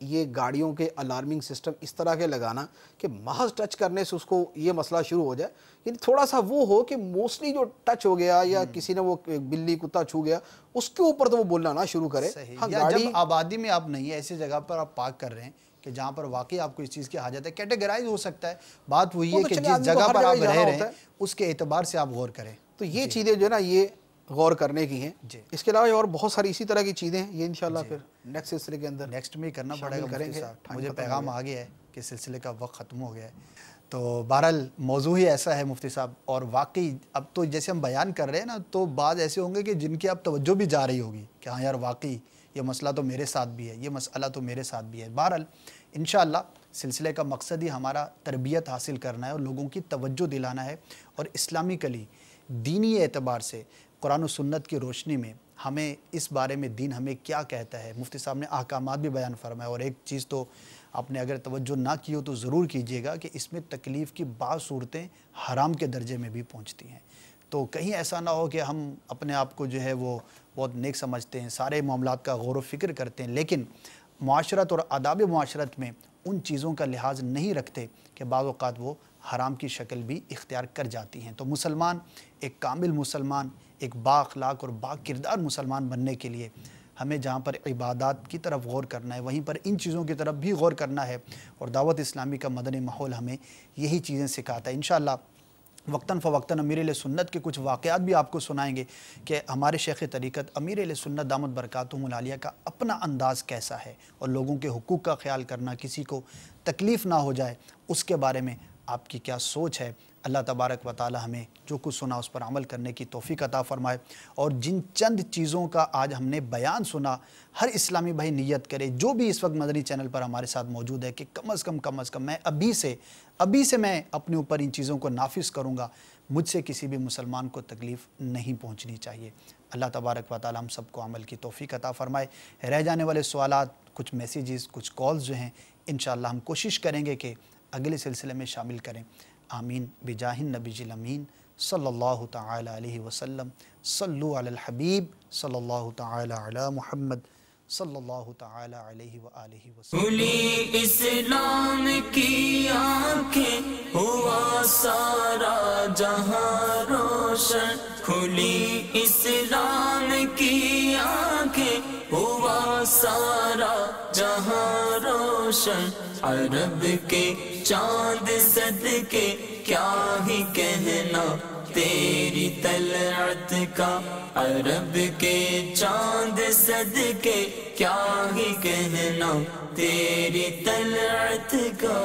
یہ گاڑیوں کے الارمنگ سسٹم اس طرح کے لگانا کہ محض ٹچ کرنے سے اس کو یہ مسئلہ شروع ہو جائے، یعنی تھوڑا سا وہ ہو کہ موسٹلی جو ٹچ ہو گیا یا کسی نے وہ بلی کتا چھو گیا اس کے اوپر تو وہ بولنا نہ شروع کرے. ہاں جب آبادی میں آپ نہیں ہے، ایسی جگہ پر آپ پارک کر رہے ہیں کہ جہاں پر واقعی آپ کو اس چیز کی حاجت ہے، کیٹیگرائز ہو سکتا ہے. بات وہی ہے کہ جس جگہ پر آپ رہ رہے ہیں اس کے اعتبار سے آپ غور کریں. تو یہ چیزیں جو ہے نا یہ غور کرنے کی ہیں. اس کے علاوہ اور بہت ساری اسی طرح کی چیزیں ہیں، یہ انشاءاللہ پھر نیکسٹ سلسلے کے اندر نیکسٹ میں کرنا پڑے گا. کریں گے. مجھے پیغام آ گیا ہے کہ سلسلے کا وقت ختم ہو گیا ہے. تو بہرحال موضوع ہی ایسا ہے مفتی صاحب، اور واقعی اب تو جیسے ہم بیان کر رہے ہیں نا تو بعض ایسے ہوں گے کہ جن کی اب توجہ بھی جا رہی ہوگی کہ ہاں یار واقعی یہ مسئلہ تو میرے ساتھ بھی ہے، یہ مسئلہ تو میرے ساتھ بھی ہے. بہرحال انشاءاللہ سلسلے کا مقصد ہی ہمارا تربیت حاصل کرنا ہے اور لوگوں کی توجہ دلانا ہے، اور اسلامکلی دینی اعتبار سے قرآن و سنت کی روشنی میں ہمیں اس بارے میں دین ہمیں کیا کہتا ہے. مفتی صاحب نے احکامات بھی بیان فرمائے، اور ایک چیز تو آپ نے اگر توجہ نہ کی ہو تو ضرور کیجئے گا کہ اس میں تکلیف کی بعض صورتیں حرام کے درجے میں بھی پہنچتی ہیں. تو کہیں ایسا نہ ہو کہ ہم اپنے آپ کو جو ہے وہ بہت نیک سمجھتے ہیں، سارے معاملات کا غور و فکر کرتے ہیں، لیکن معاشرت اور آداب معاشرت میں ان چیزوں کا لحاظ نہیں رکھتے کہ بعض اوقات وہ حرام کی شکل بھی اختیار کر جاتی ہیں. تو مسلمان ایک کامل مسلمان، ایک با اخلاق اور با کردار مسلمان بننے کے لیے ہمیں جہاں پر عبادات کی طرف غور کرنا ہے وہیں پر ان چیزوں کی طرف بھی غور کرنا ہے، اور دعوت اسلامی کا مدنی ماحول ہمیں یہی چیزیں سکھاتا ہے. انشاءاللہ وقتاً فوقتاً امیر اہل سنت کے کچھ واقعات بھی آپ کو سنائیں گے کہ ہمارے شیخ طریقت امیر اہل سنت دامت برکاتہم العالیہ کا اپنا انداز کیسا ہے، اور لوگوں کے حقوق کا خیال کرنا، کسی کو تکلیف نہ ہو جائے اس کے بارے میں آپ کی کیا سوچ ہے. اللہ تبارک و تعالی ہمیں جو کچھ سنا اس پر عمل کرنے کی توفیق عطا فرمائے، اور جن چند چیزوں کا آج ہم نے بیان سنا ہر اسلامی بھائی نیت کرے جو بھی اس وقت مدنی چینل پر ہمارے ساتھ موجود ہے کہ کم از کم میں ابھی سے میں اپنے اوپر ان چیزوں کو نافذ کروں گا. مجھ سے کسی بھی مسلمان کو تکلیف نہیں پہنچنی چاہیے. اللہ تبارک و تعالی ہم سب کو عمل کی توفیق عطا فرمائے. رہ جانے والے سوالات، کچھ میسیجز، کچھ کالز جو ہیں انشاءاللہ ہم کوشش کریں گے کہ اگلے سلسلے میں شامل کریں. آمین بجاہ النبی الامین صلی اللہ تعالی علیہ وسلم. صلو علی الحبیب صلی اللہ تعالی علی محمد صلی اللہ تعالی علیہ وآلہ وسلم. کھلی اسلام کی آنکھیں ہوا سارا جہاں روشن، کھلی اسلام کی آنکھیں ہوا سارا جہاں روشن. عرب کے چاند صدقے کیا ہی کہنا تیری طلعت کا، عرب کے چاند صدقے کیا ہی کہنا تیری طلعت کا.